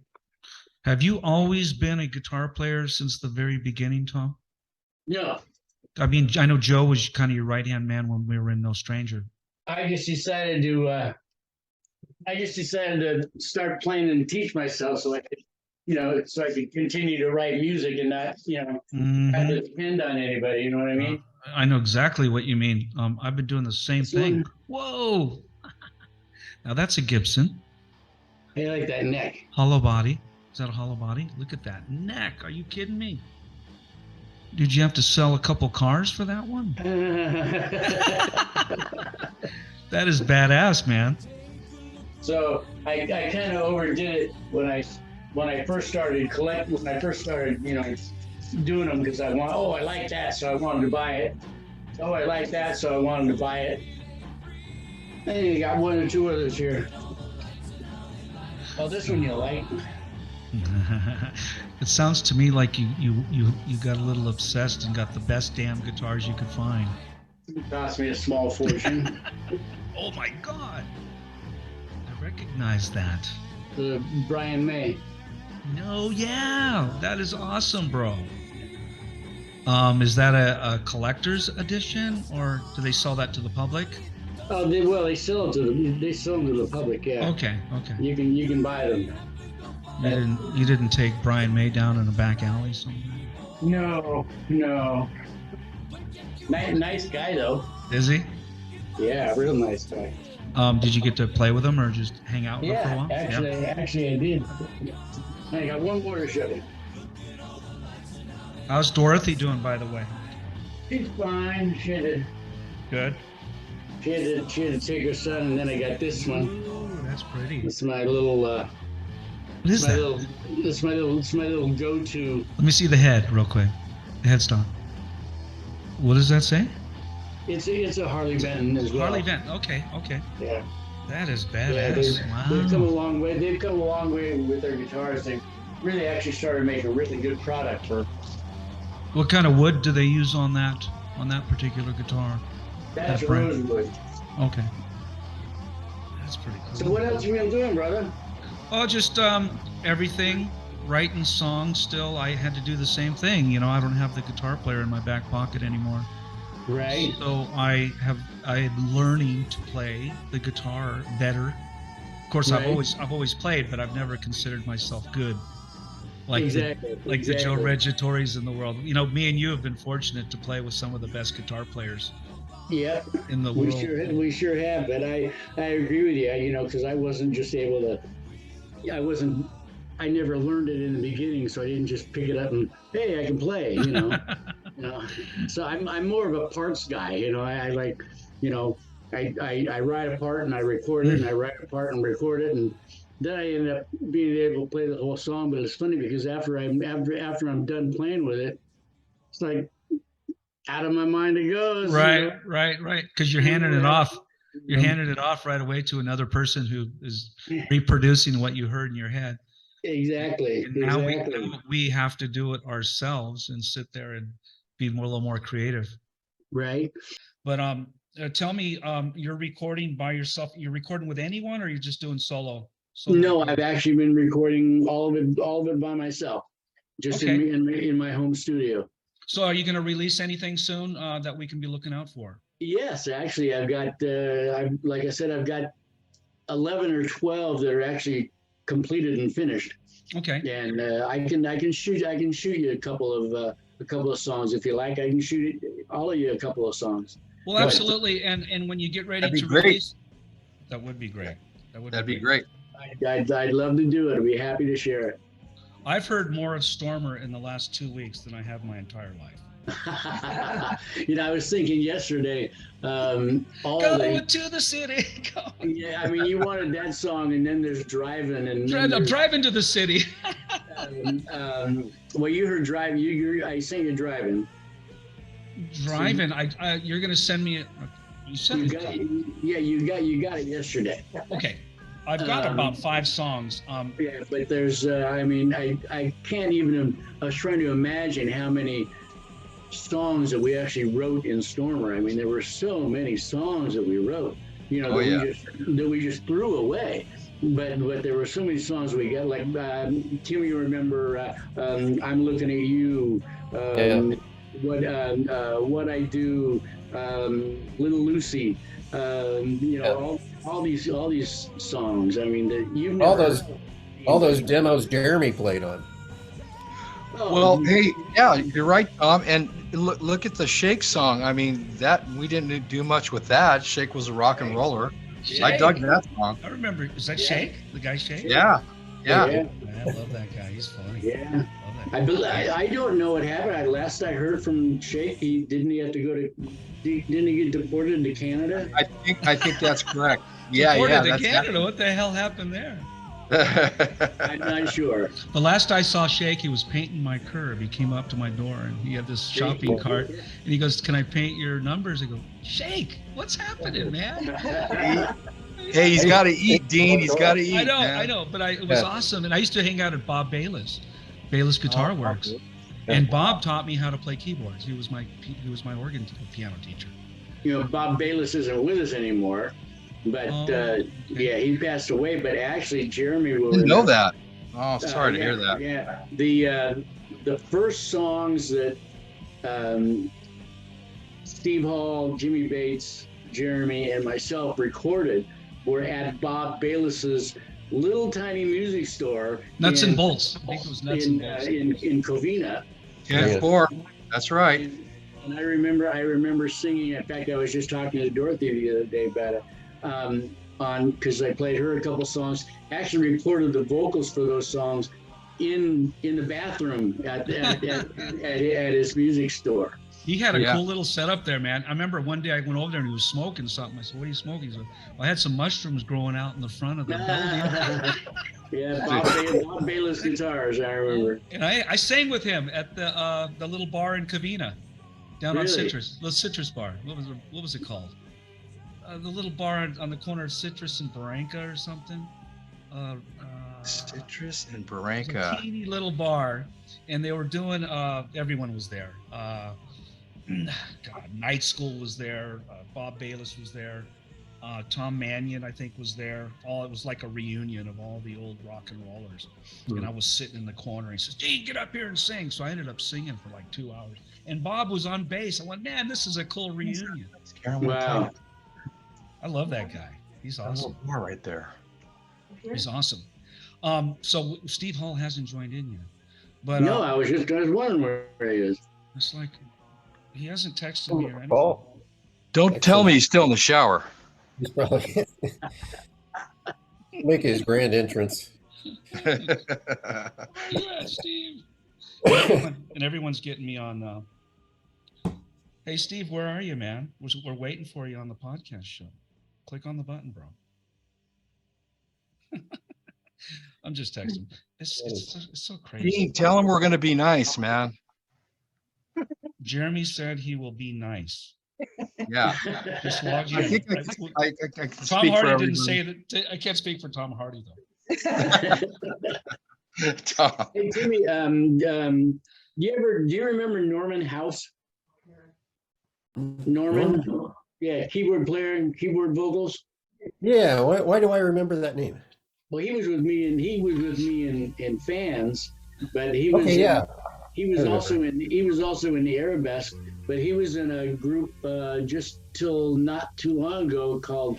Have you always been a guitar player since the very beginning, Tom? No. I mean, I know Joe was kind of your right-hand man when we were in No Stranger. I just decided to start playing and teach myself so I could, so I could continue to write music and not, have to depend on anybody. You know what I mean? I know exactly what you mean. I've been doing the same thing. Whoa! Now that's a Gibson. I like that neck. Hollow body. Is that a hollow body? Look at that neck. Are you kidding me? Did you have to sell a couple cars for that one? That is badass, man. So I kind of overdid it when I first started collecting. When I first started, doing them because I like that, so I wanted to buy it. Oh, I like that, so I wanted to buy it. I think I got one or two others here. Oh, this one you like. It sounds to me like you got a little obsessed and got the best damn guitars you could find. It cost me a small fortune. Oh my God! I recognize that. The Brian May. No, yeah, that is awesome, bro. Is that a collector's edition, or do they sell that to the public? Oh, they sell it to the public. Yeah. Okay. You can buy them. You didn't take Brian May down in a back alley somewhere? No. Nice guy though. Is he? Yeah, real nice guy. Did you get to play with him or just hang out with him for a while? Actually, I did. I got one more to show you. How's Dorothy doing, by the way? She's fine. She had to take her son, and then I got this one. Ooh, that's pretty. It's my little. What is that? It's my little go-to. Let me see the head real quick. The headstock. What does that say? It's a Harley Benton as well. Harley Benton. Okay. Yeah. That is badass. Yeah, Wow. they've come a long way. They've come a long way with their guitars. They really actually started making a really good product for. What kind of wood do they use on that particular guitar? That's That brand? rosewood. Okay. That's pretty cool. So what else you been doing, brother? Oh, just everything. Writing songs still. I had to do the same thing. You know, I don't have the guitar player in my back pocket anymore. Right. So I am learning to play the guitar better. Of course, Right. I've always played, but I've never considered myself good. Like Exactly. the Joe Regitoris in the world. You know, me and you have been fortunate to play with some of the best guitar players Yeah. in the We world. sure have, but I agree with you. You know, because I wasn't just able to. I never learned it in the beginning, so I didn't just pick it up and hey, I can play. You know. You know, so I'm more of a parts guy. You know, I like, you know, I write a part and I record it, and I write a part and record it, and then I end up being able to play the whole song. But it's funny because after I'm done playing with it, it's like out of my mind it goes. Right, you know? right. Because you're handing it off. You're handing it off right away to another person who is reproducing what you heard in your head. Exactly. And now we have to do it ourselves and sit there and be a little more creative. Right. But tell me, you're recording by yourself. You're recording with anyone, or you're just doing solo? No, I've actually been recording all of it by myself, just Okay. in my home studio. So are you going to release anything soon that we can be looking out for? Yes, actually, I've got like I said, I've got 11 or 12 that are actually completed and finished. Okay. And I can shoot you a couple of songs if you like. I can shoot all of you a couple of songs. Well, absolutely. And when you get ready That'd be to great. release, that would be great. That'd be great. I'd love to do it. I'd be happy to share it. I've heard more of Stormer in the last 2 weeks than I have my entire life. You know, I was thinking yesterday, Going to the city. yeah, I mean, you wanted that song, and then there's Driving, and then I'm driving to the city. well, you heard Driving. I sang you Driving. Driving. You're going to send me. You sent You it. got, yeah, you got it yesterday. Okay. I've got about 5 songs. Yeah, but there's, I mean, I can't even. I was trying to imagine how many songs that we actually wrote in Stormer. I mean, there were so many songs that we wrote, you know, that we just threw away. But there were so many songs we got, like Tim, you remember I'm Looking at You, What I Do, Little Lucy, you know, all these songs. I mean, you've never all those demos Jeremy played on. Well, hey, yeah, you're right, Tom. And look at the Shake song. I mean, that we didn't do much with that. Shake was a rock and roller. Shake. I dug that song. I remember. Is that Shake? The guy Shake? Yeah. I love that guy. He's funny. Yeah. I love that guy. I don't know what happened. Last I heard from Shake, didn't he get deported to Canada? I think that's correct. Yeah, Deported to that's Canada. What the hell happened there? I'm not sure. The last I saw Shake, he was painting my curb. He came up to my door and he had this shopping cart, and he goes, "Can I paint your numbers?" I go, "Shake, what's happening, man?" Hey, he's got to eat, Dean. He's got to eat. I know, but it was awesome. And I used to hang out at Bob Bayless Guitar Works, and Bob taught me how to play keyboards. He was my organ piano teacher. You know, Bob Bayless isn't with us anymore, but yeah, he passed away. But actually, Jeremy will. Didn't know that. Oh, sorry to hear that. Yeah, the first songs that Steve Hall, Jimmy Bates, Jeremy, and myself recorded were at Bob Bayless's little tiny music store. Nuts and Bolts. I think it was Nuts and Bolts. In Covina. Yeah, 4. That's right. And I remember singing. In fact, I was just talking to Dorothy the other day about it, because I played her a couple songs. Actually, recorded the vocals for those songs in the bathroom at his music store. He had a cool little setup there, man. I remember one day I went over there and he was smoking something. I said, "What are you smoking?" He said, "Well, I had some mushrooms growing out in the front of the building." Yeah, Bob Bayless guitars, I remember. And I sang with him at the little bar in Covina, down on Citrus, the Citrus bar. What was it called? The little bar on the corner of Citrus and Barranca or something. Citrus and Barranca. A teeny little bar, and they were doing. Everyone was there. God, Night School was there. Bob Bayless was there. Tom Mannion, I think, was there. It was like a reunion of all the old rock and rollers. And I was sitting in the corner. And he says, "Hey, get up here and sing." So I ended up singing for like 2 hours. And Bob was on bass. I went, "Man, this is a cool reunion." Wow. I love that guy. He's awesome. More right there. He's awesome. So Steve Hall hasn't joined in yet. But no, I was wondering where he is. It's like he hasn't texted me or anything. Paul. Don't tell me he's still in the shower. He's probably making his grand entrance. Yeah, Steve. And everyone's getting me on. Hey, Steve, where are you, man? We're waiting for you on the podcast show. Click on the button, bro. I'm just texting. It's so crazy. Dean, tell him we're going to be nice, man. Jeremy said he will be nice. Yeah. Just log in. I think I can Tom speak for Hardy didn't everyone. say that. I can't speak for Tom Hardy though. Tom. Hey, Timmy, do you remember Norman House? Norman? Yeah, keyboard player and keyboard vocals. Yeah, why do I remember that name? Well, he was with me in Fans, but he was he was also in the Arabesque, but he was in a group just till not too long ago called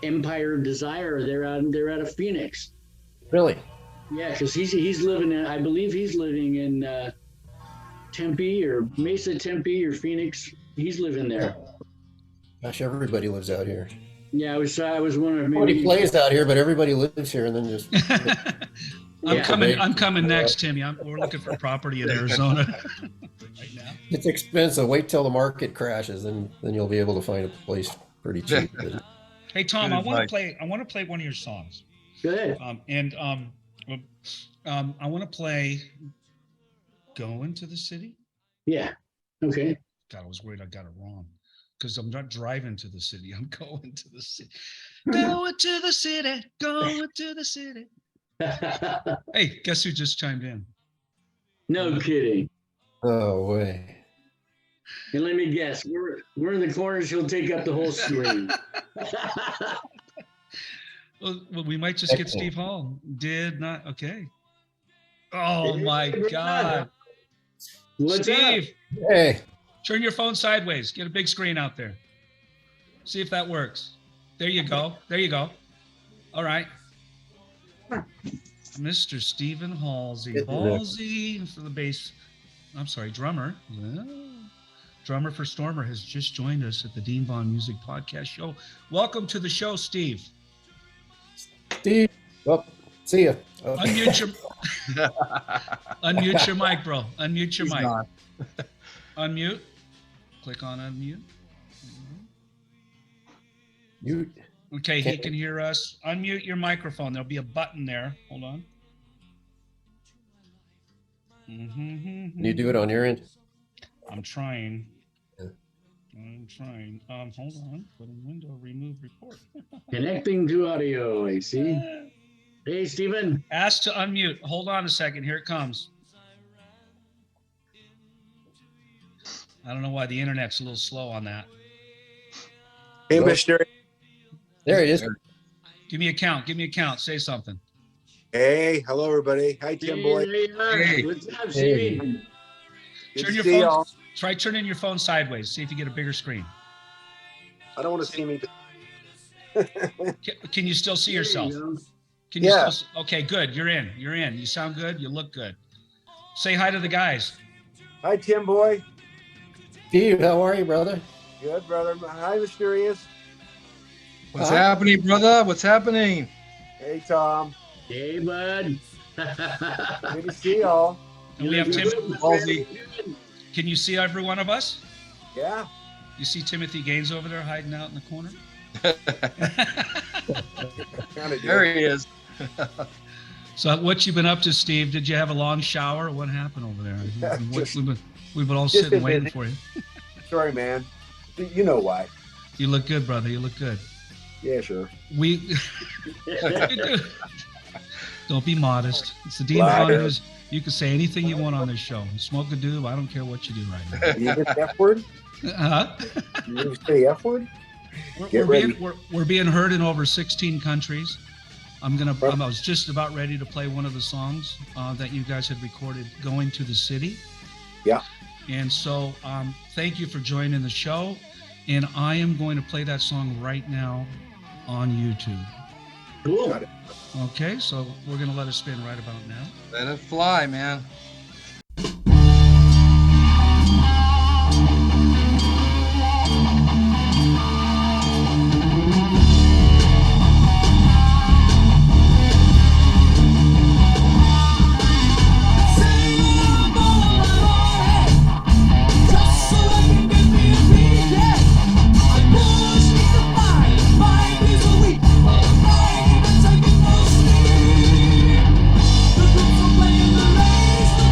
Empire of Desire. They're out of Phoenix. Really? Yeah, because he's living in, I believe he's living in Tempe or Mesa, Tempe or Phoenix. He's living there. Gosh, everybody lives out here. Yeah, I was wondering. Nobody plays out here, but everybody lives here, and then just. I'm coming next, Timmy. We're looking for property in Arizona right now. It's expensive. Wait till the market crashes, and then you'll be able to find a place pretty cheap. Hey, Tom, I want to play one of your songs. Go ahead. I want to play "Going to the City." Yeah. Okay. God, I was worried I got it wrong. Because I'm not driving to the city. I'm going to the city. Going to the city. Going to the city. Hey, guess who just chimed in? No kidding. Oh, way. And let me guess, we're in the corner. She'll take up the whole screen. Well, we might just get Steve Hall. Did not. Okay. Oh, my God. What's Steve. up? Hey. Turn your phone sideways. Get a big screen out there. See if that works. There you go. There you go. All right. Mr. Stephen Halsey. Halsey for the bass. I'm sorry, drummer. Drummer for Stormer has just joined us at the Dean Vaughn Music Podcast Show. Welcome to the show, Steve. Steve. Well, see ya. Oh. Unmute your mic, bro. Unmute your mic. Unmute. Click on unmute. You. Okay, he can hear us. Unmute your microphone. There'll be a button there. Hold on. Can you do it on your end? I'm trying. Yeah. I'm trying. Hold on. Put in window, remove report. Connecting to audio, I see. Hey, Stephen. Ask to unmute. Hold on a second. Here it comes. I don't know why the internet's a little slow on that. Hey, Missionary. There he is. Give me a count. Give me a count. Say something. Hey, hello, everybody. Hi, Tim Boy. There you are. Hey. What's up, Hey. Stevie? Good Turn to your see phone. y'all. Try turning your phone sideways. See if you get a bigger screen. I don't want to see me. Can you still see There you yourself? go. Can you Yeah. still? Okay, good. You're in. You're in. You sound good. You look good. Say hi to the guys. Hi, Tim Boy. Steve, how are you, brother? Good, brother. Hi, Mysterious. What's happening, brother? What's happening? Hey, Tom. Hey, bud. Good to see y'all. And we have Tim. Halsey. Can you see every one of us? Yeah. You see Timothy Gaines over there hiding out in the corner? Kind of There he is. So what you been up to, Steve? Did you have a long shower? What happened over there? Just- We've been all just sitting been waiting busy. for you. Sorry, man. You know why. You look good, brother. You look good. Yeah, sure. We don't be modest. It's the Dean Liar. Fun News. You can say anything you want on this show. Smoke a doob. I don't care what you do right You get the F word? now. You say F word? We're Get ready. we're being heard in over 16 countries. I was just about ready to play one of the songs that you guys had recorded, "Going to the City." Yeah. And so thank you for joining the show. And I am going to play that song right now on YouTube. Cool. Got it. Okay, so we're going to let it spin right about now. Let it fly, man. Playing the race.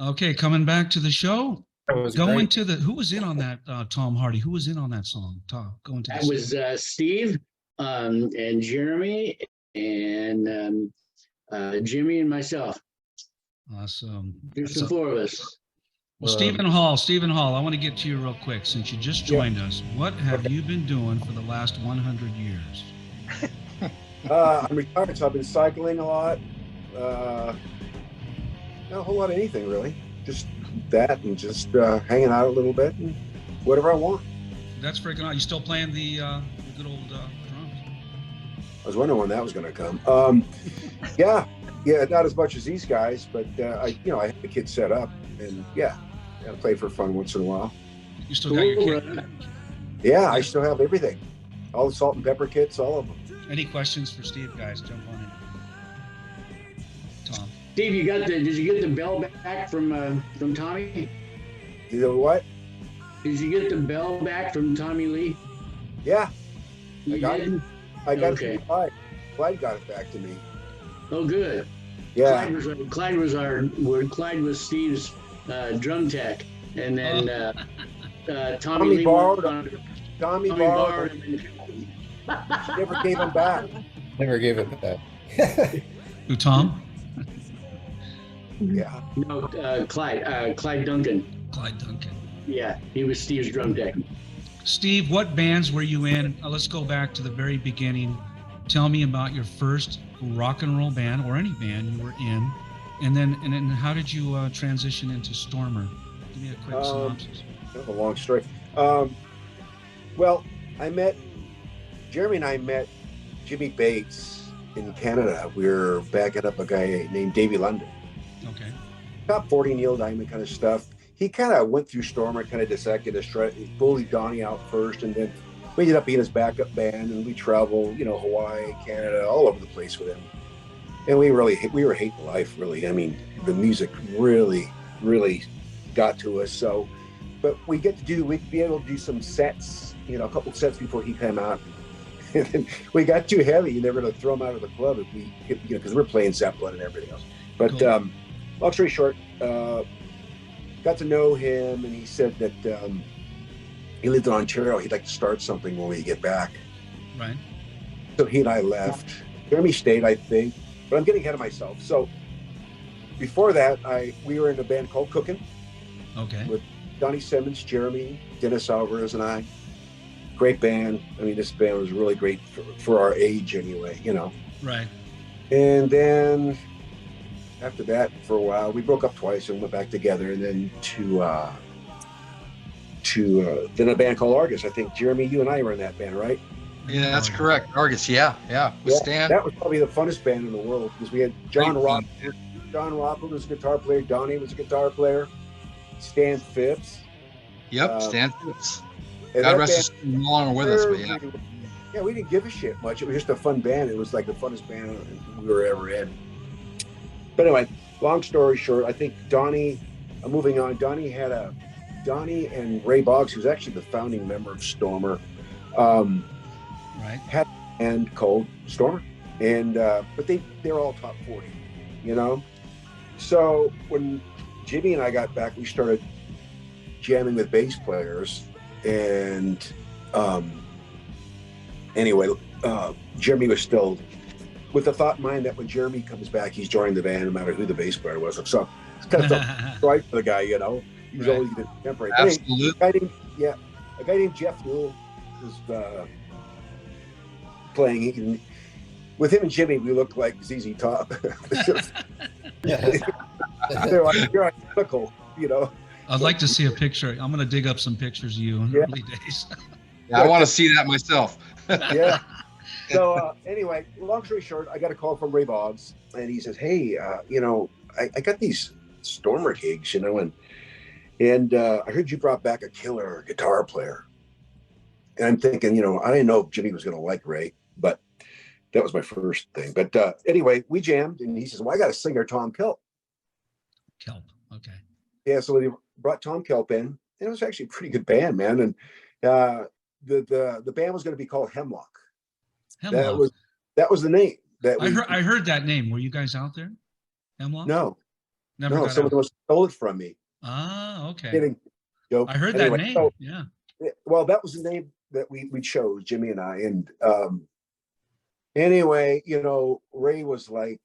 Okay, coming back to the show. That was Go great. into the who was in on that Tom Hardy? Who was in on that song? Tom, go into That the was Steve and Jeremy and Jimmy and myself. awesome. There's the four of us. Well, Stephen Hall, I want to get to you real quick since you just joined us. What have you been doing for the last 100 years? I'm retired, so I've been cycling a lot. Not a whole lot of anything really. Just that and just hanging out a little bit and whatever I want. That's freaking out. You still playing the good old drums? I was wondering when that was going to come. Yeah, not as much as these guys, but I have the kit set up, and I play for fun once in a while. You still got your kit? Yeah, I still have everything, all the salt and pepper kits, all of them. Any questions for Steve, guys? Jump on in. Tom. Steve, did you get the bell back from Tommy? You know what? Did you get the bell back from Tommy Lee? Yeah, You I got did? it. I got Okay. it from Clyde. Clyde got it back to me. Oh, good. Yeah. Clyde was Steve's drum tech, and then Tommy Lee borrowed Tommy Tommy borrowed borrowed him. it. Never gave him back. Never gave it back. Who, Tom? Yeah. No, Clyde Duncan. Clyde Duncan. Yeah, he was Steve's drum tech. Steve, what bands were you in? Let's go back to the very beginning. Tell me about your first rock and roll band or any band you were in. And then how did you transition into Stormer? Give me a quick synopsis. That's a long story. Well, Jeremy and I met Jimmy Bates in Canada. We were backing up a guy named Davey London. Okay. Top 40 Neil Diamond kind of stuff. He kind of went through Stormer, kind of dissected us, bullied Donny out first, and then we ended up being his backup band, and we traveled, Hawaii, Canada, all over the place with him. And we were hating life, really. I mean, the music really, really got to us. So, but we'd be able to do some sets, a couple sets before he came out. And then we got too heavy, and they were going to throw him out of the club if we, because we're playing Zeppelin and everything else. But Cool. Long story short, got to know him, and he said that he lived in Ontario. He'd like to start something when we get back. Right. So he and I left. Jeremy stayed, I think, but I'm getting ahead of myself. So before that, we were in a band called Cookin' Okay. with Donny Simmons, Jeremy, Dennis Alvarez, and I. Great band. I mean, this band was really great for our age anyway, Right. And then after that, for a while, we broke up twice and went back together, and then then a band called Argus. I think, Jeremy, you and I were in that band, right? Yeah, that's correct. Argus, yeah. With Stan. That was probably the funnest band in the world because we had John Great Rock. band. John Rockland was a guitar player. Donnie was a guitar player. Stan Phipps. Yep, Stan Phipps. And God that rest band- his soul, no longer with us, but yeah. Yeah, we didn't give a shit much. It was just a fun band. It was like the funnest band we were ever in. But anyway, long story short, I think Donnie, moving on, Donnie and Ray Boggs, who's actually the founding member of Stormer, Right. had a band called Stormer. And but they're all top 40, So when Jimmy and I got back, we started jamming with bass players. And anyway, Jeremy was still with the thought in mind that when Jeremy comes back, he's joining the band no matter who the bass player was. So it's kind of felt right for the guy, He's Right. always going to temporary. But anyway, Absolutely. a guy named Jeff Newell was playing. With him and Jimmy, we looked like ZZ Top. They're like, you're identical, I'd like to see a picture. I'm going to dig up some pictures of you in the early days. Yeah, I want to see that myself. Yeah. So anyway, long story short, I got a call from Ray Boggs, and he says, "Hey, I got these Stormer gigs, and I heard you brought back a killer guitar player." And I'm thinking, I didn't know if Jimmy was going to like Ray, but that was my first thing. But anyway, we jammed, and he says, "Well, I got a singer, Tom Kelp." Kelp. Okay. Yeah, so they brought Tom Kelp in, and it was actually a pretty good band, man. And the band was going to be called Hemlock. Hemlock. That was the name. I heard that name. Were you guys out there? Hemlock? No, Never No, got someone out. must have stole it from me. Ah, okay. Kidding. Joke. I heard Anyway, that name. so- Yeah. well, that was the name that we chose, Jimmy and I. And anyway, Ray was like,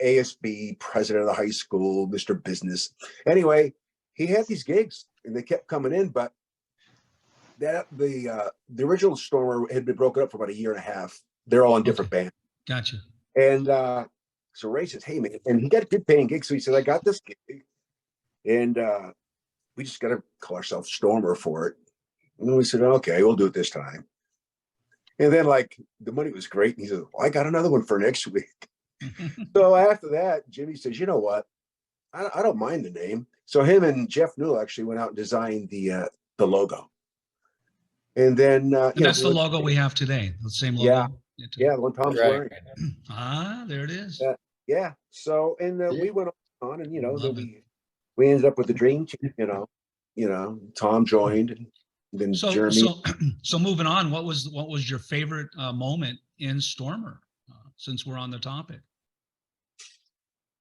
ASB, president of the high school, Mr. Business. Anyway, he had these gigs and they kept coming in, but the original Stormer had been broken up for about a year and a half. They're all in different bands. Gotcha. And so Ray says, hey, man, and he got good paying gigs. So he said, I got this gig. And we just got to call ourselves Stormer for it. And then we said, okay, we'll do it this time. And then the money was great. And he said, well, I got another one for next week. So after that, Jimmy says, you know what? I don't mind the name. So him and Jeff Newell actually went out and designed the logo. And then And that's the logo we have today. The same logo. Yeah, the one Tom's Right. wearing. Ah, there it is. Yeah. So and we went on, and then we ended up with the dream team. Tom joined, and then Jeremy. So moving on, what was your favorite moment in Stormer? Since we're on the topic.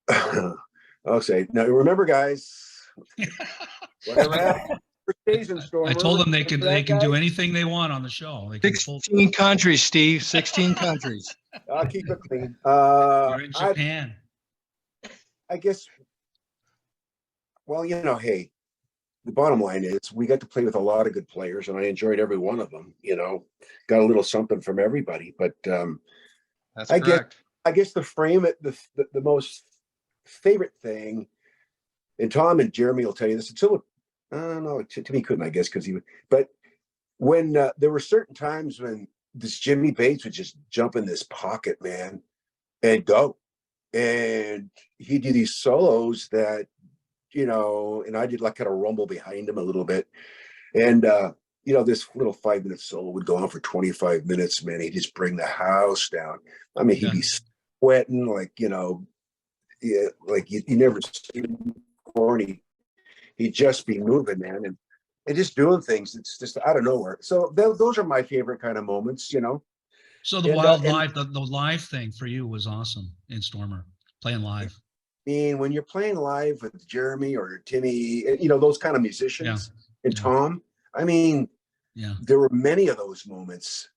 I'll say now. Remember, guys, whatever happened, stays in Stormer. I told them they can guys? do anything they want on the show. They can 16 countries, Steve. 16 countries. I'll keep it clean. You're in Japan. I guess. Well, hey, the bottom line is we got to play with a lot of good players, and I enjoyed every one of them. Got a little something from everybody. But That's correct. I guess the frame it the most favorite thing, and Tom and Jeremy will tell you this. Until I don't know, Timmy couldn't, I guess, because he would. But when there were certain times when this Jimmy Bates would just jump in this pocket, man, and go, and he'd do these solos that. And I did kind of rumble behind him a little bit. And, this little 5-minute solo would go on for 25 minutes, man. He'd just bring the house down. I mean, he'd be sweating like you never see him corny. He'd just be moving, man. And just doing things. It's just out of nowhere. So those are my favorite kind of moments, So the the live thing for you was awesome in Stormer, playing live. I mean, when you're playing live with Jeremy or Timmy, those kind of musicians, and Tom, I mean, there were many of those moments,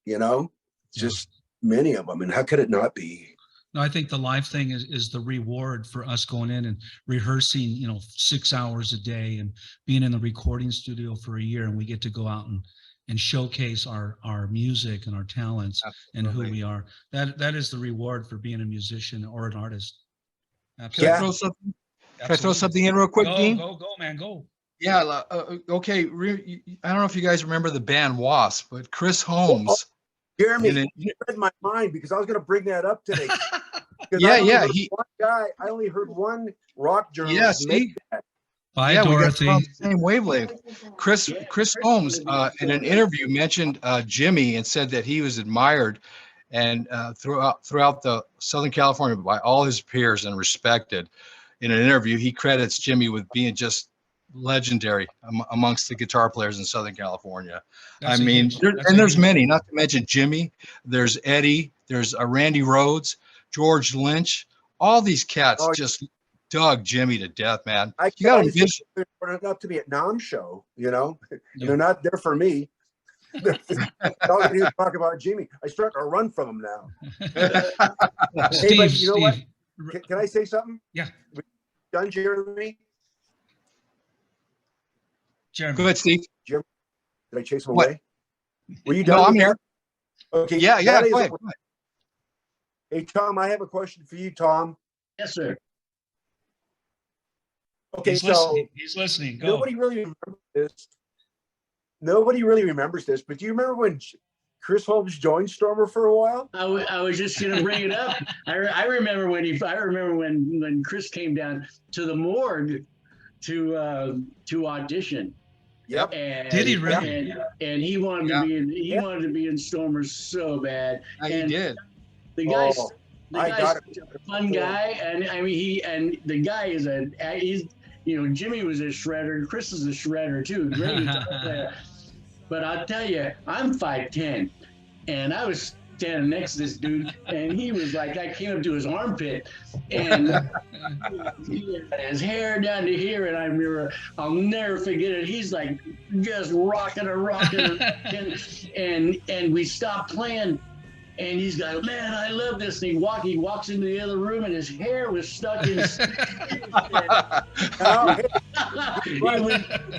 just many of them. And how could it not be? No, I think the live thing is the reward for us going in and rehearsing, 6 hours a day and being in the recording studio for a year. And we get to go out and showcase our music and our talents. Absolutely. And who we are. That is the reward for being a musician or an artist. Absolutely. Can I throw something in real quick, Dean? Go, man, go. Yeah. Okay. I don't know if you guys remember the band Wasp, but Chris Holmes. Jeremy, you read my mind because I was going to bring that up today. I only heard one rock journalist make that. Bye, Dorothy. We got the same wavelength. Chris Holmes in an interview mentioned Jimmy and said that he was admired and throughout the Southern California by all his peers and respected. In an interview, he credits Jimmy with being just legendary amongst the guitar players in Southern California. There's many, not to mention Jimmy. There's Eddie. There's Randy Rhodes, George Lynch. All these cats just dug Jimmy to death, man. You got to vision. They're up to be at NAMM show, They're not there for me. All I do is talk about Jimmy. I start to run from him now. Steve, what? Can I say something? Yeah. Done, Jeremy? Jeremy. Go ahead, Steve. Jeremy, did I chase him away? Were you done? No, I'm here. Okay. Yeah. Go ahead. Hey, Tom, I have a question for you, Tom. Yes, sir. Okay, he's listening. Go. Nobody really remembers this, but do you remember when Chris Holmes joined Stormer for a while? I was just going to bring it up. I remember when Chris came down to the morgue to audition. Yep. And, did he really? And he wanted to be in Stormer so bad. He did. The guy's such a fun guy, and I mean the guy is Jimmy was a shredder. Chris is a shredder too. Great guitar player. But I'll tell you, I'm 5'10", and I was standing next to this dude, and he was like, I came up to his armpit, and he had his hair down to here, and I remember, I'll never forget it. He's like just rocking, and we stopped playing. And he's like, man, I love this. And he walks into the other room, and his hair was stuck in his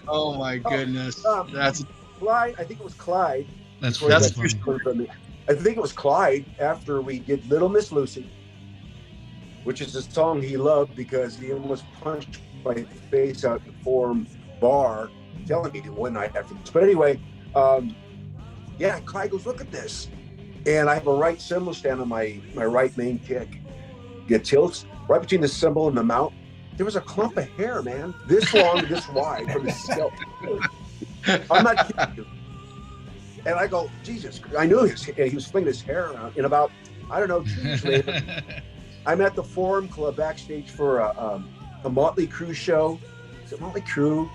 Oh my goodness. That's Clyde. I think it was Clyde. That's funny. I think it was Clyde after we did Little Miss Lucy, which is a song he loved because he almost punched my face out the Forum bar, telling me one night after this. But anyway, yeah, Clyde goes, look at this. And I have a right cymbal stand on my right main kick. It tilts right between the cymbal and the mount. There was a clump of hair, man, this long, this wide from his scalp. I'm not kidding you. And I go, Jesus, I knew he was flinging his hair around. In about, I don't know, 2 years later, I'm at the Forum Club backstage for a Mötley Crüe show. Is it Mötley Crüe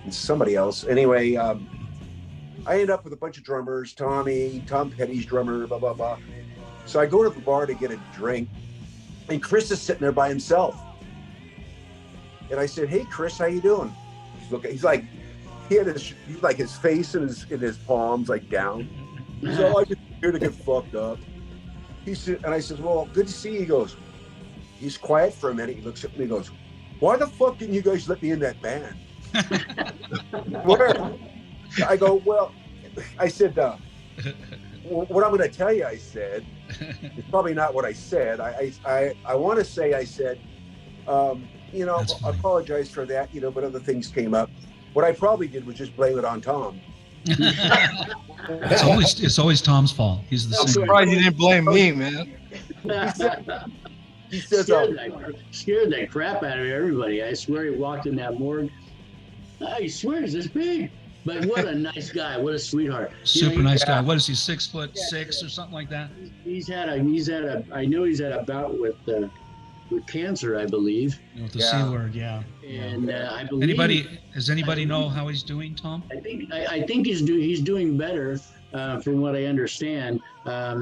and somebody else? Anyway, I end up with a bunch of drummers, Tom Petty's drummer, blah, blah, blah. So I go to the bar to get a drink, and Chris is sitting there by himself. And I said, hey, Chris, how you doing? He's like, his face in his palms, like down. He's all, I just here to get fucked up. He said, and I said, well, good to see you. He goes, he's quiet for a minute. He looks at me and goes, why the fuck didn't you guys let me in that band? Where? I go, well, I said, what I'm going to tell you, I said, it's probably not what I said. I want to say I said, you know, I apologize for that, you know, but other things came up. What I probably did was just blame it on Tom. It's always Tom's fault. He's the I'm singer. surprised you didn't blame me, man. He says, scared the crap out of everybody. I swear he walked in that morgue. I swear he's this big. But what a nice guy! What a sweetheart! Super nice guy. What is he? 6'6" or something like that? He's had a. I know he's had a bout with cancer, I believe. With the C word, yeah. And I believe. Does anybody know how he's doing, Tom? I think he's doing better, from what I understand. I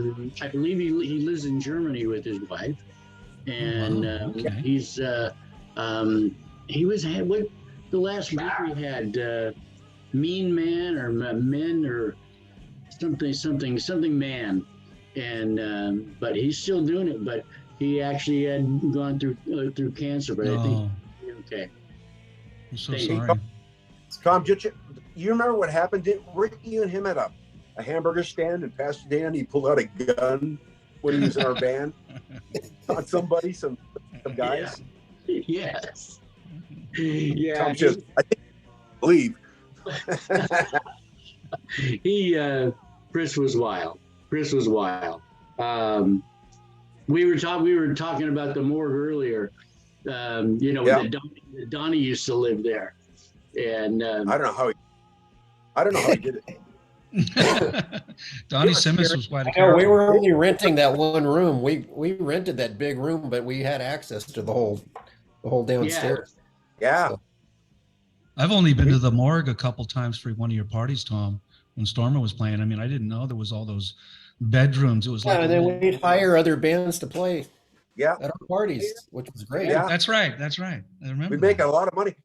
believe he lives in Germany with his wife, and he was what the last week we had. Mean Man or Men or something Man, and but he's still doing it. But he actually had gone through cancer. But I think okay. I'm so sorry. Tom, you remember what happened? Weren't you and him at a hamburger stand in Pasadena? He pulled out a gun when he was in our band on somebody, some guys. Yeah. Yeah. Tom just, I think, believe. Chris was wild. We were talking about the morgue earlier. You know, that Donny used to live there, and I don't know how he did it. Donny Simmons was quite a character. We were only renting that one room. We rented that big room, but we had access to the whole downstairs. Yeah. So. I've only been to the morgue a couple times for one of your parties, Tom, when Stormer was playing. I mean, I didn't know there was all those bedrooms. It was like, and then we'd hire other bands to play. Yeah. At our parties, which was great. Yeah, that's right. I remember. We make a lot of money,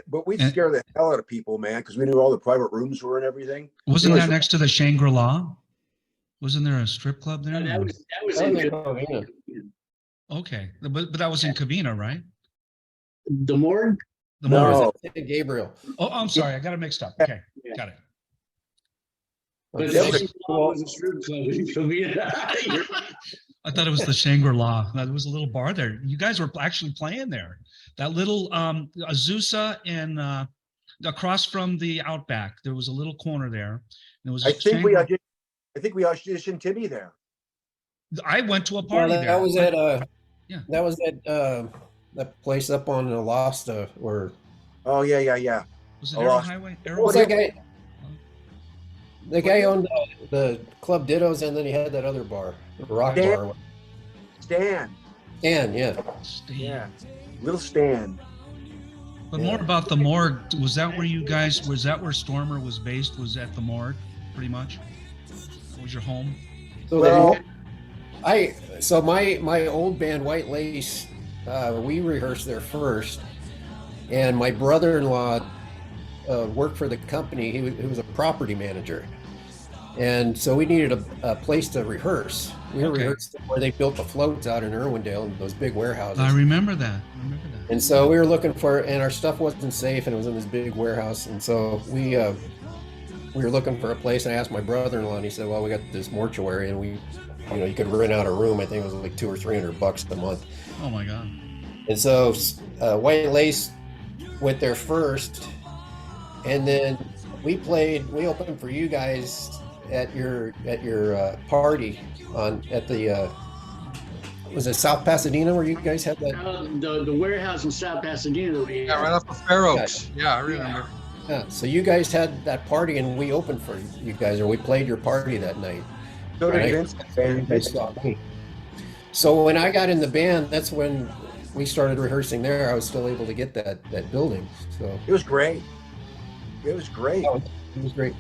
but we scare the hell out of people, man, because we knew all the private rooms were and everything. Wasn't that next to the Shangri-La? Wasn't there a strip club there? That was in Covina. Okay, but that was in Covina, right? The morgue. The morgue. San Gabriel. Oh, I'm sorry, I got it mixed up. Okay, got it. But it was a strip club in Covina. I thought it was the Shangri-La. There was a little bar there. You guys were actually playing there. That little Azusa and across from the Outback, there was a little corner there. There was. I think we auditioned Timmy there. I went to a party there. That was at That was at that place up on Alosta or. Oh yeah. Was it Arrow Highway? What was that guy? The guy owned the Club Dittos, and then he had that other bar, the Rock Bar. Stan, yeah. Yeah, little Stan. But more about the morgue. Was that where Stormer was based? Was at the morgue, pretty much? What was your home? So So my old band White Lace, we rehearsed there first, and my brother-in-law worked for the company. He was a property manager, and so we needed a place to rehearse. We rehearsed where they built the floats out in Irwindale, in those big warehouses. I remember that. And so we were looking and our stuff wasn't safe, and it was in this big warehouse. And so we were looking for a place. And I asked my brother-in-law, and he said, "Well, we got this mortuary, and you could rent out a room. I think it was like $200 or $300 a month." Oh my God! And so White Lace went there first, and then we opened for you guys at your party at the. Was it South Pasadena where you guys had that? The warehouse in South Pasadena that we had. Yeah, right off of Fair Oaks. Yeah, I remember. Yeah, so you guys had that party, and we opened for you guys, or we played your party that night. So did Vince. So when I got in the band, that's when we started rehearsing there. I was still able to get that building. So it was great. It was great. Oh, it was great.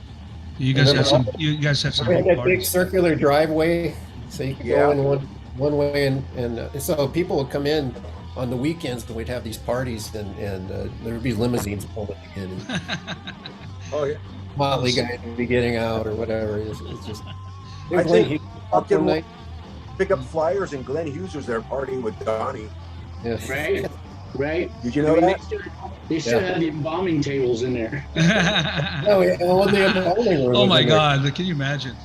You guys had some. You guys had some. We had big that big parties. circular driveway, so you could go in one way, and so people would come in on the weekends, and we'd have these parties, and there would be limousines pulling in. And Oh yeah. Mötley guys would be getting out or whatever. It's just. I think up one night. Pick up flyers, and Glenn Hughes was there partying with Donny. Yeah. Right. Did you know that? They still had the embalming tables in there. Oh, yeah. Oh my God! Can you imagine?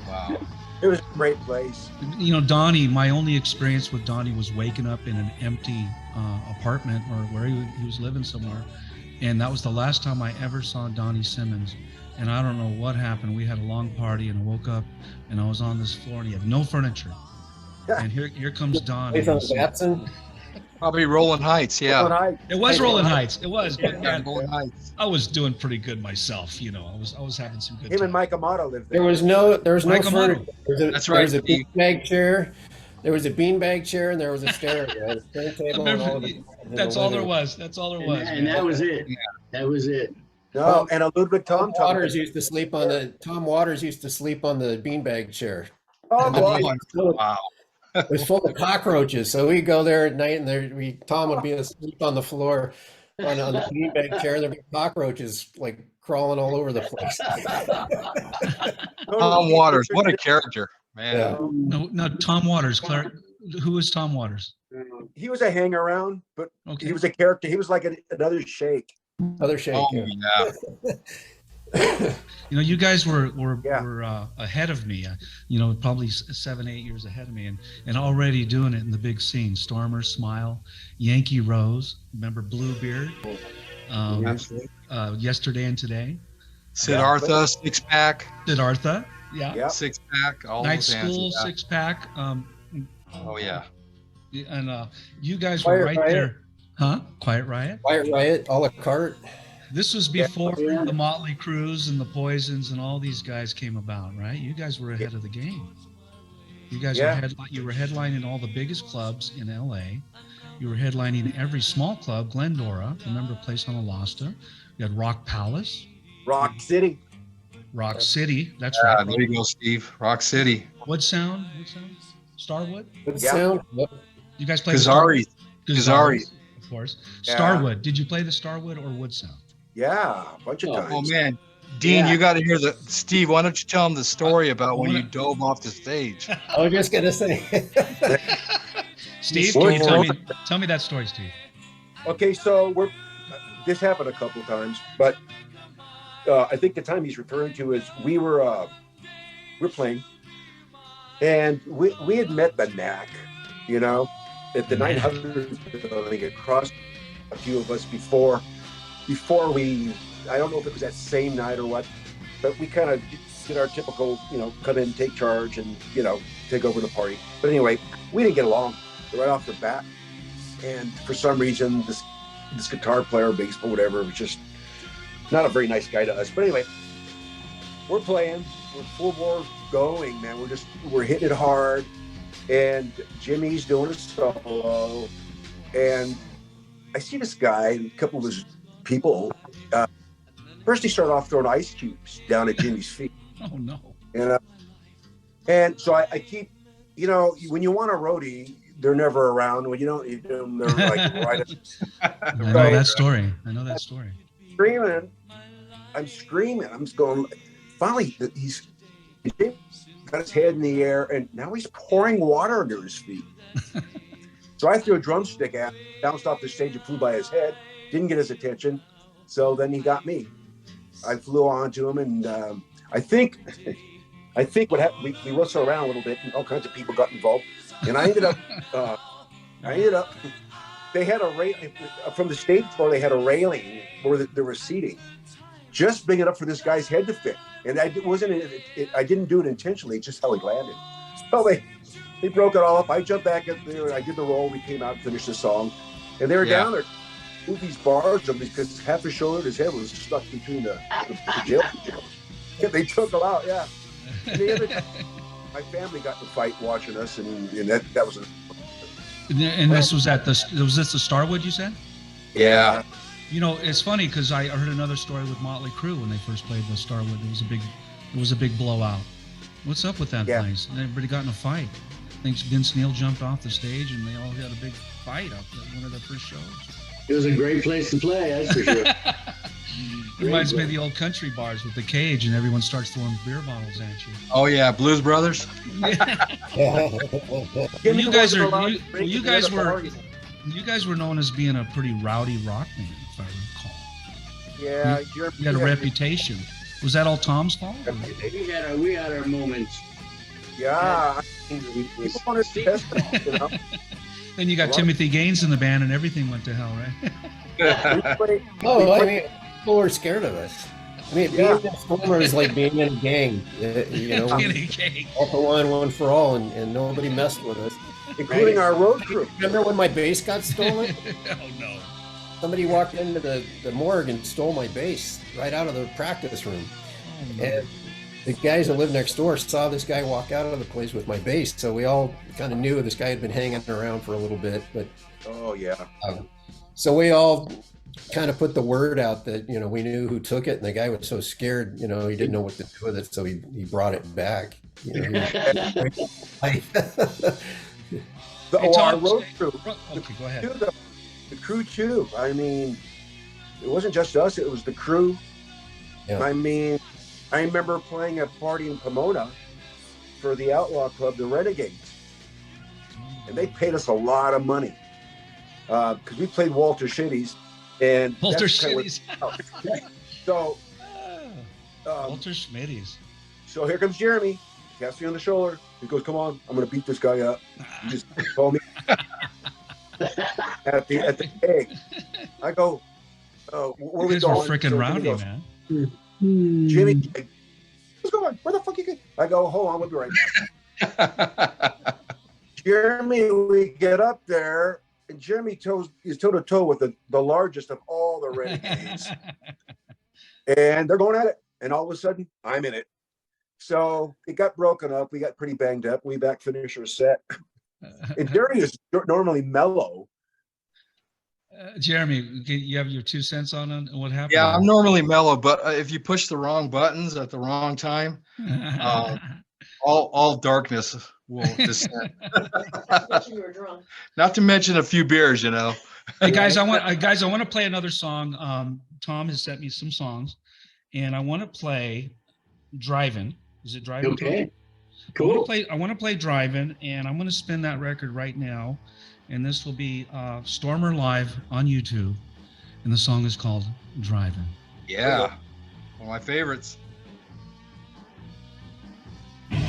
Wow. It was a great place. Donny. My only experience with Donny was waking up in an empty apartment or where he was living somewhere, and that was the last time I ever saw Donny Simmons. And I don't know what happened. We had a long party, and I woke up, and I was on this floor, and he had no furniture. And here comes Donny. Probably Rolling Heights, yeah. It was Rolling Heights. It was. But man, Rolling Heights. I was doing pretty good myself. I was having some good. Him time. and Mike Amato lived there. There was no Mike furniture. That's right. There was a beanbag chair. There was a beanbag chair, and there was a stereo, a turntable, and all of it. That's all there was. That's all there was. And that was it. Yeah. That was it. No, and a Ludwig Tom Waters used to sleep on the beanbag chair. Oh, Wow. It was full of cockroaches, so we'd go there at night, and Tom would be asleep on the floor on the beanbag chair. There'd be cockroaches like crawling all over the place. Tom Waters, what a character, man. Yeah. No, Tom Waters. Claire, who is Tom Waters? he was a hang around, but Okay. he was a character. He was like another Shake. Other Shake. Oh, yeah. yeah. You guys were Yeah. ahead of me. Probably 7-8 years ahead of me, and already doing it in the big scene. Stormer, Smile, Yankee Rose. Remember Bluebeard? Yesterday and Today. Siddhartha, Six Pack. Siddhartha. Yeah. Yeah. Six Pack. All Night those bands, School, yeah. Six Pack. Oh yeah. And you guys Quiet were right Riot. there. Huh? Quiet Riot? Quiet Riot, a la carte. This was before Yeah. the Mötley Crües and the Poisons and all these guys came about, right? You guys were ahead of the game. You guys you were headlining all the biggest clubs in LA. You were headlining every small club, Glendora. Remember a place on Alasta? You had Rock Palace, Rock City. Rock City. That's Yeah, right. there you go, Steve. Rock City. What sound? Starwood? Good Yeah. sound. Yep. You guys play Kazari. Kazari, of course. Yeah. Starwood. Did you play the Starwood or Wood Sound? Yeah, a bunch of times. Oh man, Dean, Yeah. you got to hear Steve. Why don't you tell him the story about when you dove off the stage? I was just gonna say. Steve, Well, can you tell me that story, Steve? Okay, so this happened a couple of times, but I think the time he's referring to is we're playing, and we had met the Knack, at the 900 building across a few of us before we, I don't know if it was that same night or what, but we kind of did our typical, come in, take charge, and take over the party. But anyway, we didn't get along right off the bat, and for some reason this guitar player, bass player, whatever, was just not a very nice guy to us. But anyway, we're playing, we're full bore going, man. We're hitting it hard, and Jimmy's doing a solo, and I see this guy and a couple of his people. First, he started off throwing ice cubes down at Jimmy's feet. Oh no. And so I keep you know, when you want a roadie, they're never around. When you don't need them, they're like right. I know that story. I know that story. I'm screaming. I'm just going. Finally, he's got his head in the air, and now he's pouring water under his feet. So I threw a drumstick at him, bounced off the stage and flew by his head. Didn't get his attention. So then he got me. I flew onto him, and I think what happened, we wrestled around a little bit, and all kinds of people got involved. And I ended up, they had from the stage floor, they had a railing where there was seating, just big enough for this guy's head to fit. And I didn't do it intentionally, just how he landed. So they broke it all up. I jumped back up there, I did the roll, we came out and finished the song. And they were down there, moved these bars because half his shoulder and his head was stuck between the jail. They took him out, yeah. And the other time, my family got in a fight watching us, and that was And this was was this the Starwood, you said? Yeah. You know, it's funny because I heard another story with Mötley Crüe when they first played the Starwood. It was a big blowout. What's up with that place? Everybody got in a fight. I think Vince Neil jumped off the stage and they all had a big fight up at one of their first shows. It was a great place to play, that's for sure. Reminds me of the old country bars with the cage and everyone starts throwing beer bottles at you. Oh yeah, Blues Brothers. You guys were known as being a pretty rowdy rock band, if I recall. Yeah, you had a reputation. Was that all Tom's fault? We had our moments. Yeah, people wanted to test it, you know. Then you got Timothy Gaines in the band, and everything went to hell, right? I mean, people were scared of us. I mean, being in a Stormer is like being in a gang. You know, all for one for all, and nobody messed with us, including our road crew. Remember when my bass got stolen? Oh no! Somebody walked into the morgue and stole my bass right out of the practice room, and the guys that lived next door saw this guy walk out of the place with my bass, so we all kind of knew this guy had been hanging around for a little bit. But so we all kind of put the word out that, you know, we knew who took it, and the guy was so scared, you know, he didn't know what to do with it, so he brought it back. You know, our road crew. Okay, go ahead. The crew too. I mean, it wasn't just us; it was the crew. Yeah. I mean, I remember playing a party in Pomona for the Outlaw Club, the Renegades, and they paid us a lot of money because we played Walter Shitty's. And Walter Schmitty's. So, Walter Schmitty's. So here comes Jeremy. He taps me on the shoulder. He goes, "Come on, I'm going to beat this guy up." He just told me at the egg. I go, "Where we going?" Freaking rowdy, man. Jimmy, what's going on? Where the fuck you going? I go, "Hold on, we'll be right back." Jeremy, we get up there. And Jeremy is toe-to-toe with the largest of all the Renegades. And they're going at it. And all of a sudden, I'm in it. So it got broken up. We got pretty banged up. We finished our set. And Jeremy is normally mellow. Jeremy, you have your 2 cents on what happened? Yeah, I'm normally mellow, but if you push the wrong buttons at the wrong time, all darkness will descend. Not to mention a few beers, you know. Hey guys, I want to play another song. Tom has sent me some songs, and I want to play "Drivin'." Is it "Drivin'"? Okay, cool. I want to play "Drivin'," and I'm going to spin that record right now, and this will be Stormer live on YouTube, and the song is called "Drivin'." Yeah, one of my favorites. Yeah.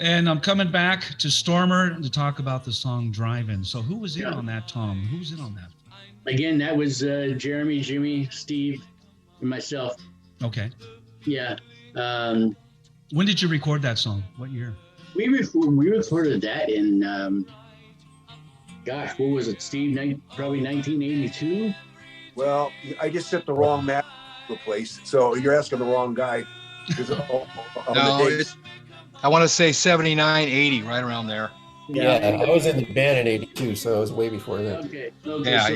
And I'm coming back to Stormer to talk about the song Drivin'. So who was in on that, Tom? Who was in on that? Again, that was Jeremy, Jimmy, Steve, and myself. Okay. Yeah. When did you record that song? What year? We recorded that in, gosh, what was it, Steve? Probably 1982. Well, I just set the wrong map to the place, so you're asking the wrong guy. I want to say 79, 80, right around there. Yeah, I was in the band in '82, so it was way before that. Okay. Yeah,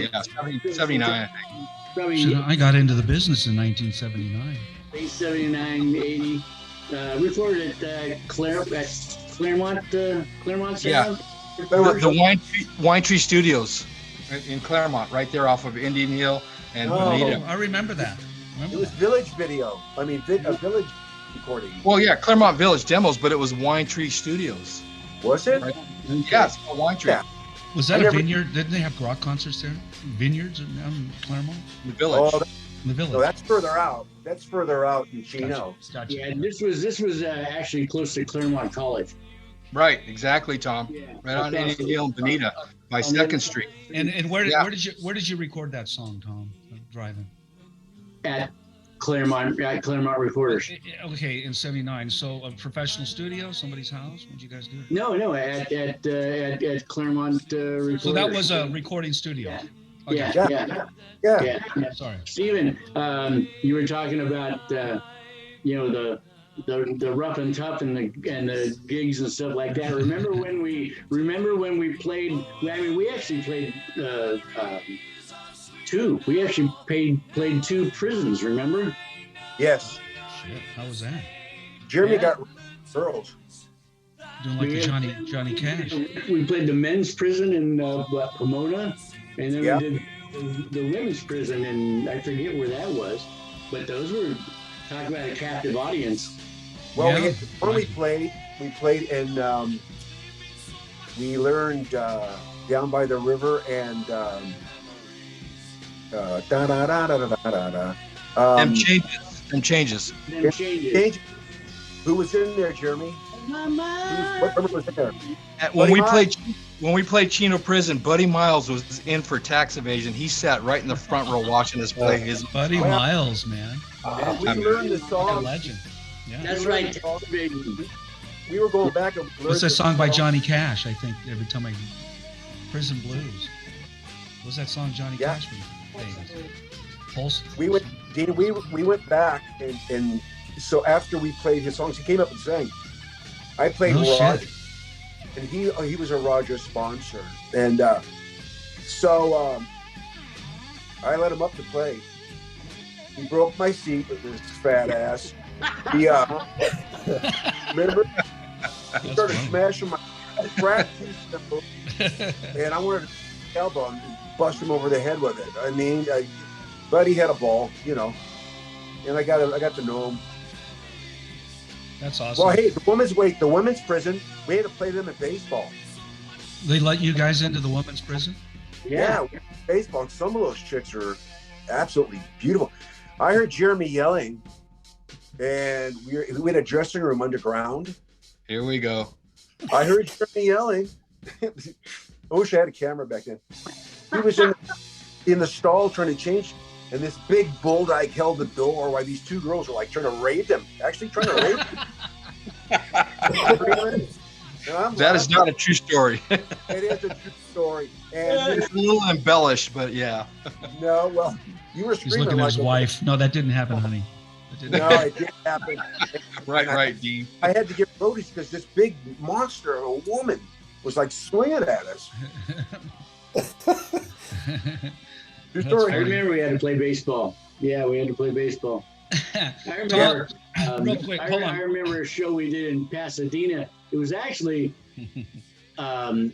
79. I think. Probably I got into the business in 1979. 79, 80. Recorded at Claremont Sound. Yeah. The Wine Tree Studios in Claremont, right there off of Indian Hill and Bonita. I remember that. It was Village Video. I mean, a Village recording. Well, yeah, Claremont Village demos, but it was Wine Tree Studios. Was it? Right? Yeah, it's called Wine Tree. Yeah. Was that a vineyard? Didn't they have rock concerts there? Vineyards in Claremont? The Village. Oh, In the village. no, that's further out. That's further out in Chino. Gotcha. Yeah, this was actually close to Claremont College. Right, exactly, Tom. Yeah. Right on Indian Hill and Bonita by 2nd Street. And where did you record that song, Tom? Driving. At Claremont Recorders. Okay, in '79. So a professional studio, somebody's house. What did you guys do? No, at Claremont Recorders. So that was a recording studio. Yeah, Okay. yeah. Sorry. Steven, you were talking about the rough and tough and the gigs and stuff like that. Remember when we played? I mean, we actually played two. We actually played two prisons. Remember? Yes. Shit, how was that? Jeremy got girls. Doing like the Johnny Cash. We played the men's prison in Pomona, and then we did the women's prison, and I forget where that was. But those were, talk about a captive audience. Well, Yeah. we played and we learned down by the river and Them changes. Them changes. Who was in there, Jeremy? What number was in there? When we played Chino Prison, Buddy Miles was in for tax evasion. He sat right in the front row watching us play his. Buddy Miles, man. We learned the Like a song. legend. Yeah. That's right. We were going back and learned What's that the song by Johnny Cash? I think every time Prison Blues. What's that song Johnny Cash made? Pulse. We went back and so after we played his songs, he came up and sang. I played Roger, and he was a Roger sponsor, and so I let him up to play. He broke my seat with his fat ass. He remember he started smashing my cracked cymbal, and I wanted to elbow him and bust him over the head with it. I mean, but he had a ball, you know, and I got to know him. That's awesome. Well, hey, the women's prison, we had to play them in baseball. They let you guys into the women's prison? Yeah, baseball. And some of those chicks are absolutely beautiful. I heard Jeremy yelling, and we had a dressing room underground. Here we go. I heard Jeremy yelling. I wish I had a camera back then. He was in the stall trying to change, and this big bulldog held the door while these two girls were like trying to rape him. Actually trying to rape him. That is not a true story. It is a true story. And It's a little embellished, but yeah. no, well, you were He's screaming looking at like his wife. No, that didn't happen, honey. That didn't No, happen. it didn't happen. Right, Dean. I had to get roadies because this big monster of a woman was like swinging at us. True story. I remember we had to play baseball. Yeah, we had to play baseball. I remember. Real quick, hold on. I remember a show we did in Pasadena. It was actually Mötley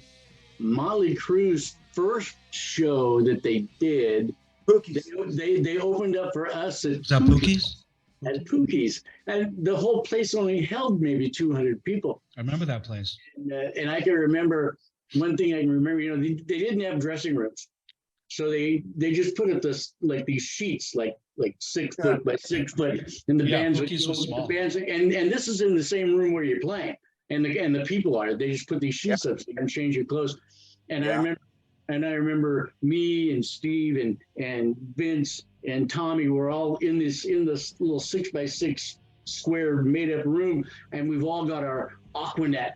Crüe's first show that they did. Pookies. They opened up for us at Is that Pookie's? At Pookie's, and the whole place only held maybe 200 people. I remember that place. And I can remember one thing. I can remember, you know, they didn't have dressing rooms, so they just put up this like these sheets, like 6 foot by 6 foot, and the bands Pookie's was small. the bands, and this is in the same room where you're playing. and the people are. They just put these sheets up so you can change your clothes. And I remember me and Steve and Vince and Tommy were all in this little 6x6 square made up room, and we've all got our Aquanet.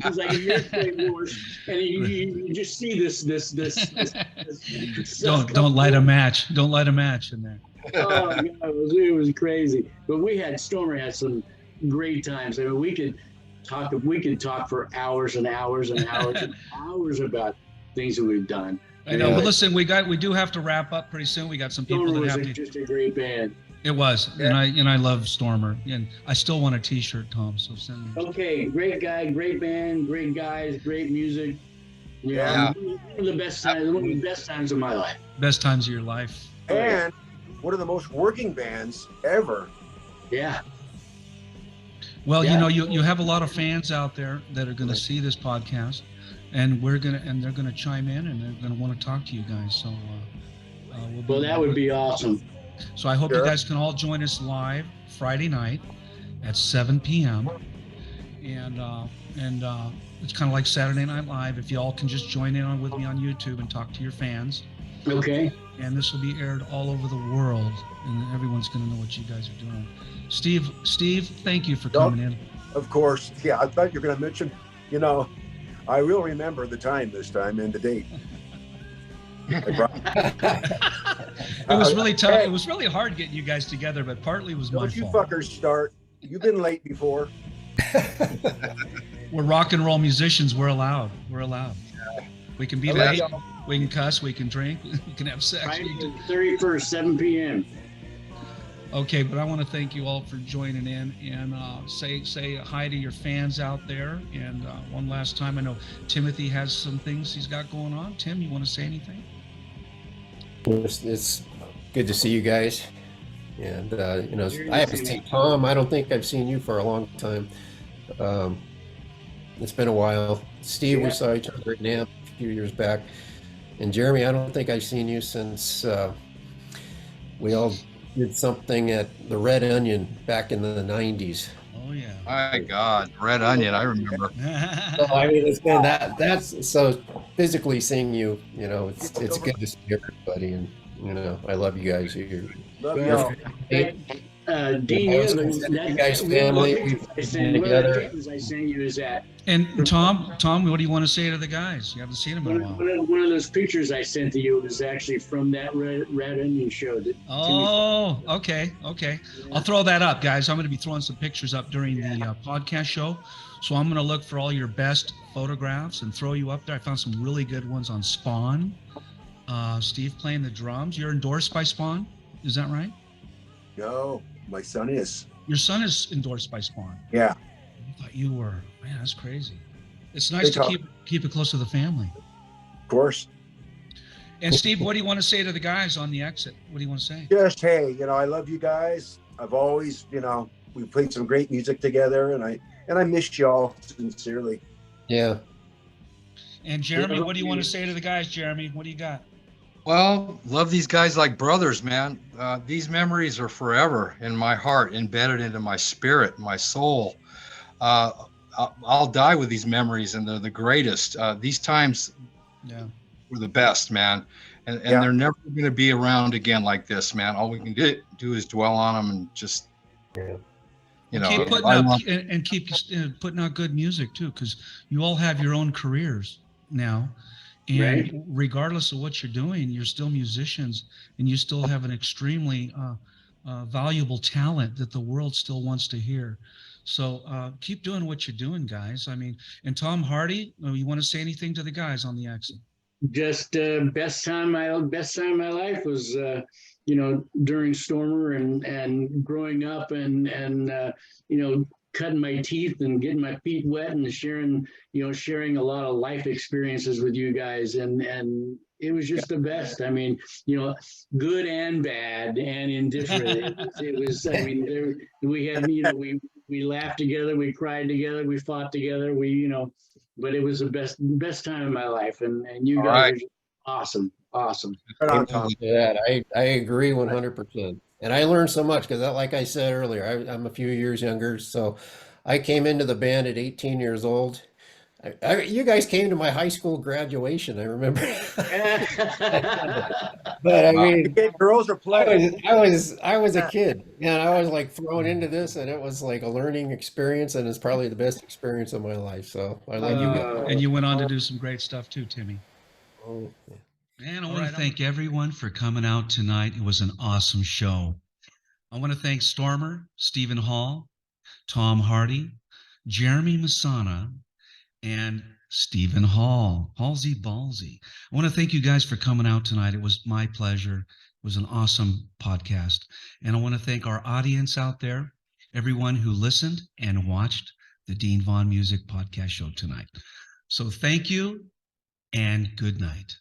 It's like you're playing wars, and you just see this don't light a match. Don't light a match in there. Oh God, it was crazy. But Stormer had some great times. I mean, we could talk for hours and hours and hours and hours about things that we've done. I know, but listen, we do have to wrap up pretty soon. We got some people Stormer that have was to. just a great band. It was, and I love Stormer, and I still want a T-shirt, Tom. So send me. Okay, great guy, great band, great guys, great music. Yeah. One of the best times of my life. Best times of your life. And one of the most working bands ever. Yeah. Well, you know, you have a lot of fans out there that are going to see this podcast, and they're going to chime in, and they're going to want to talk to you guys. So, Well, that would be awesome. So I hope you guys can all join us live Friday night at 7 p.m. And it's kind of like Saturday Night Live. If you all can just join in with me on YouTube and talk to your fans. Okay. And this will be aired all over the world, and everyone's going to know what you guys are doing. Steve, thank you for coming in. Of course. Yeah, I thought you were going to mention, you know, I will remember the time this time and the date. It was really tough. It was really hard getting you guys together, but partly it was my fault. Don't you fuckers start. You've been late before. We're rock and roll musicians. We're allowed. We can be late. We can cuss. We can drink. We can have sex. Friday the 31st, 7 p.m. Okay, but I want to thank you all for joining in, and say hi to your fans out there. And one last time, I know Timothy has some things he's got going on. Tim, you want to say anything? It's good to see you guys. And, you know, I have to say, Tom, I don't think I've seen you for a long time. It's been a while. Steve, we saw each other at NAMP a few years back. And Jeremy, I don't think I've seen you since we all did something at the Red Onion back in the 90s. Oh, yeah. My God, Red Onion, I remember. So, I mean, it's been that's so physically seeing you, you know, it's good to see everybody, and, you know, I love you guys here. Love you all. Dean, you guys family. We've been together. I sent you is that. And Tom, what do you want to say to the guys? You haven't seen them in a while. One of those pictures I sent to you was actually from that Red Onion show. Oh, okay. I'll throw that up, guys. I'm going to be throwing some pictures up during the podcast show. So I'm going to look for all your best photographs and throw you up there. I found some really good ones on Spawn. Steve playing the drums. You're endorsed by Spawn, is that right? No, my son is. Your son is endorsed by Spawn. Yeah. I thought you were. Man, that's crazy. It's nice to keep it close to the family. Of course. And Steve, what do you want to say to the guys on the exit? What do you want to say? Just, hey, you know, I love you guys. I've always, you know, we played some great music together, and I miss y'all sincerely. Yeah. And Jeremy, what do you want to say to the guys, Jeremy? What do you got? Well, love these guys like brothers, man. These memories are forever in my heart, embedded into my spirit, my soul. I'll die with these memories, and they're the greatest. These times were the best, man. And they're never going to be around again like this, man. All we can do is dwell on them and just, you know. Keep putting out, and keep putting out good music, too, because you all have your own careers now. And regardless of what you're doing, you're still musicians, and you still have an extremely valuable talent that the world still wants to hear. So keep doing what you're doing, guys. I mean, and Tom Hardy, you want to say anything to the guys on the exit? Just best time of my life was you know, during Stormer and growing up and you know, cutting my teeth and getting my feet wet and sharing a lot of life experiences with you guys, and it was just the best. I mean, you know, good and bad and indifferent. It was, I mean, we had, you know, we laughed together, we cried together, we fought together, you know, but it was the best time of my life, and you guys are just awesome. Yeah, I agree 100%. And I learned so much because, like I said earlier, I'm a few years younger. So I came into the band at 18 years old. You guys came to my high school graduation, I remember. But I mean, girls are playing. I was a kid, and I was like thrown into this, and it was like a learning experience, and it's probably the best experience of my life. So I love you guys. And you went on to do some great stuff too, Timmy. Oh, And I want to thank everyone for coming out tonight. It was an awesome show. I want to thank Stormer, Stephen Hall, Tom Hardy, Jeremy Masana, and Stephen Hall, Halsey Ballsy. I want to thank you guys for coming out tonight. It was my pleasure. It was an awesome podcast. And I want to thank our audience out there, everyone who listened and watched the Dean Vaughn Music Podcast Show tonight. So thank you and good night.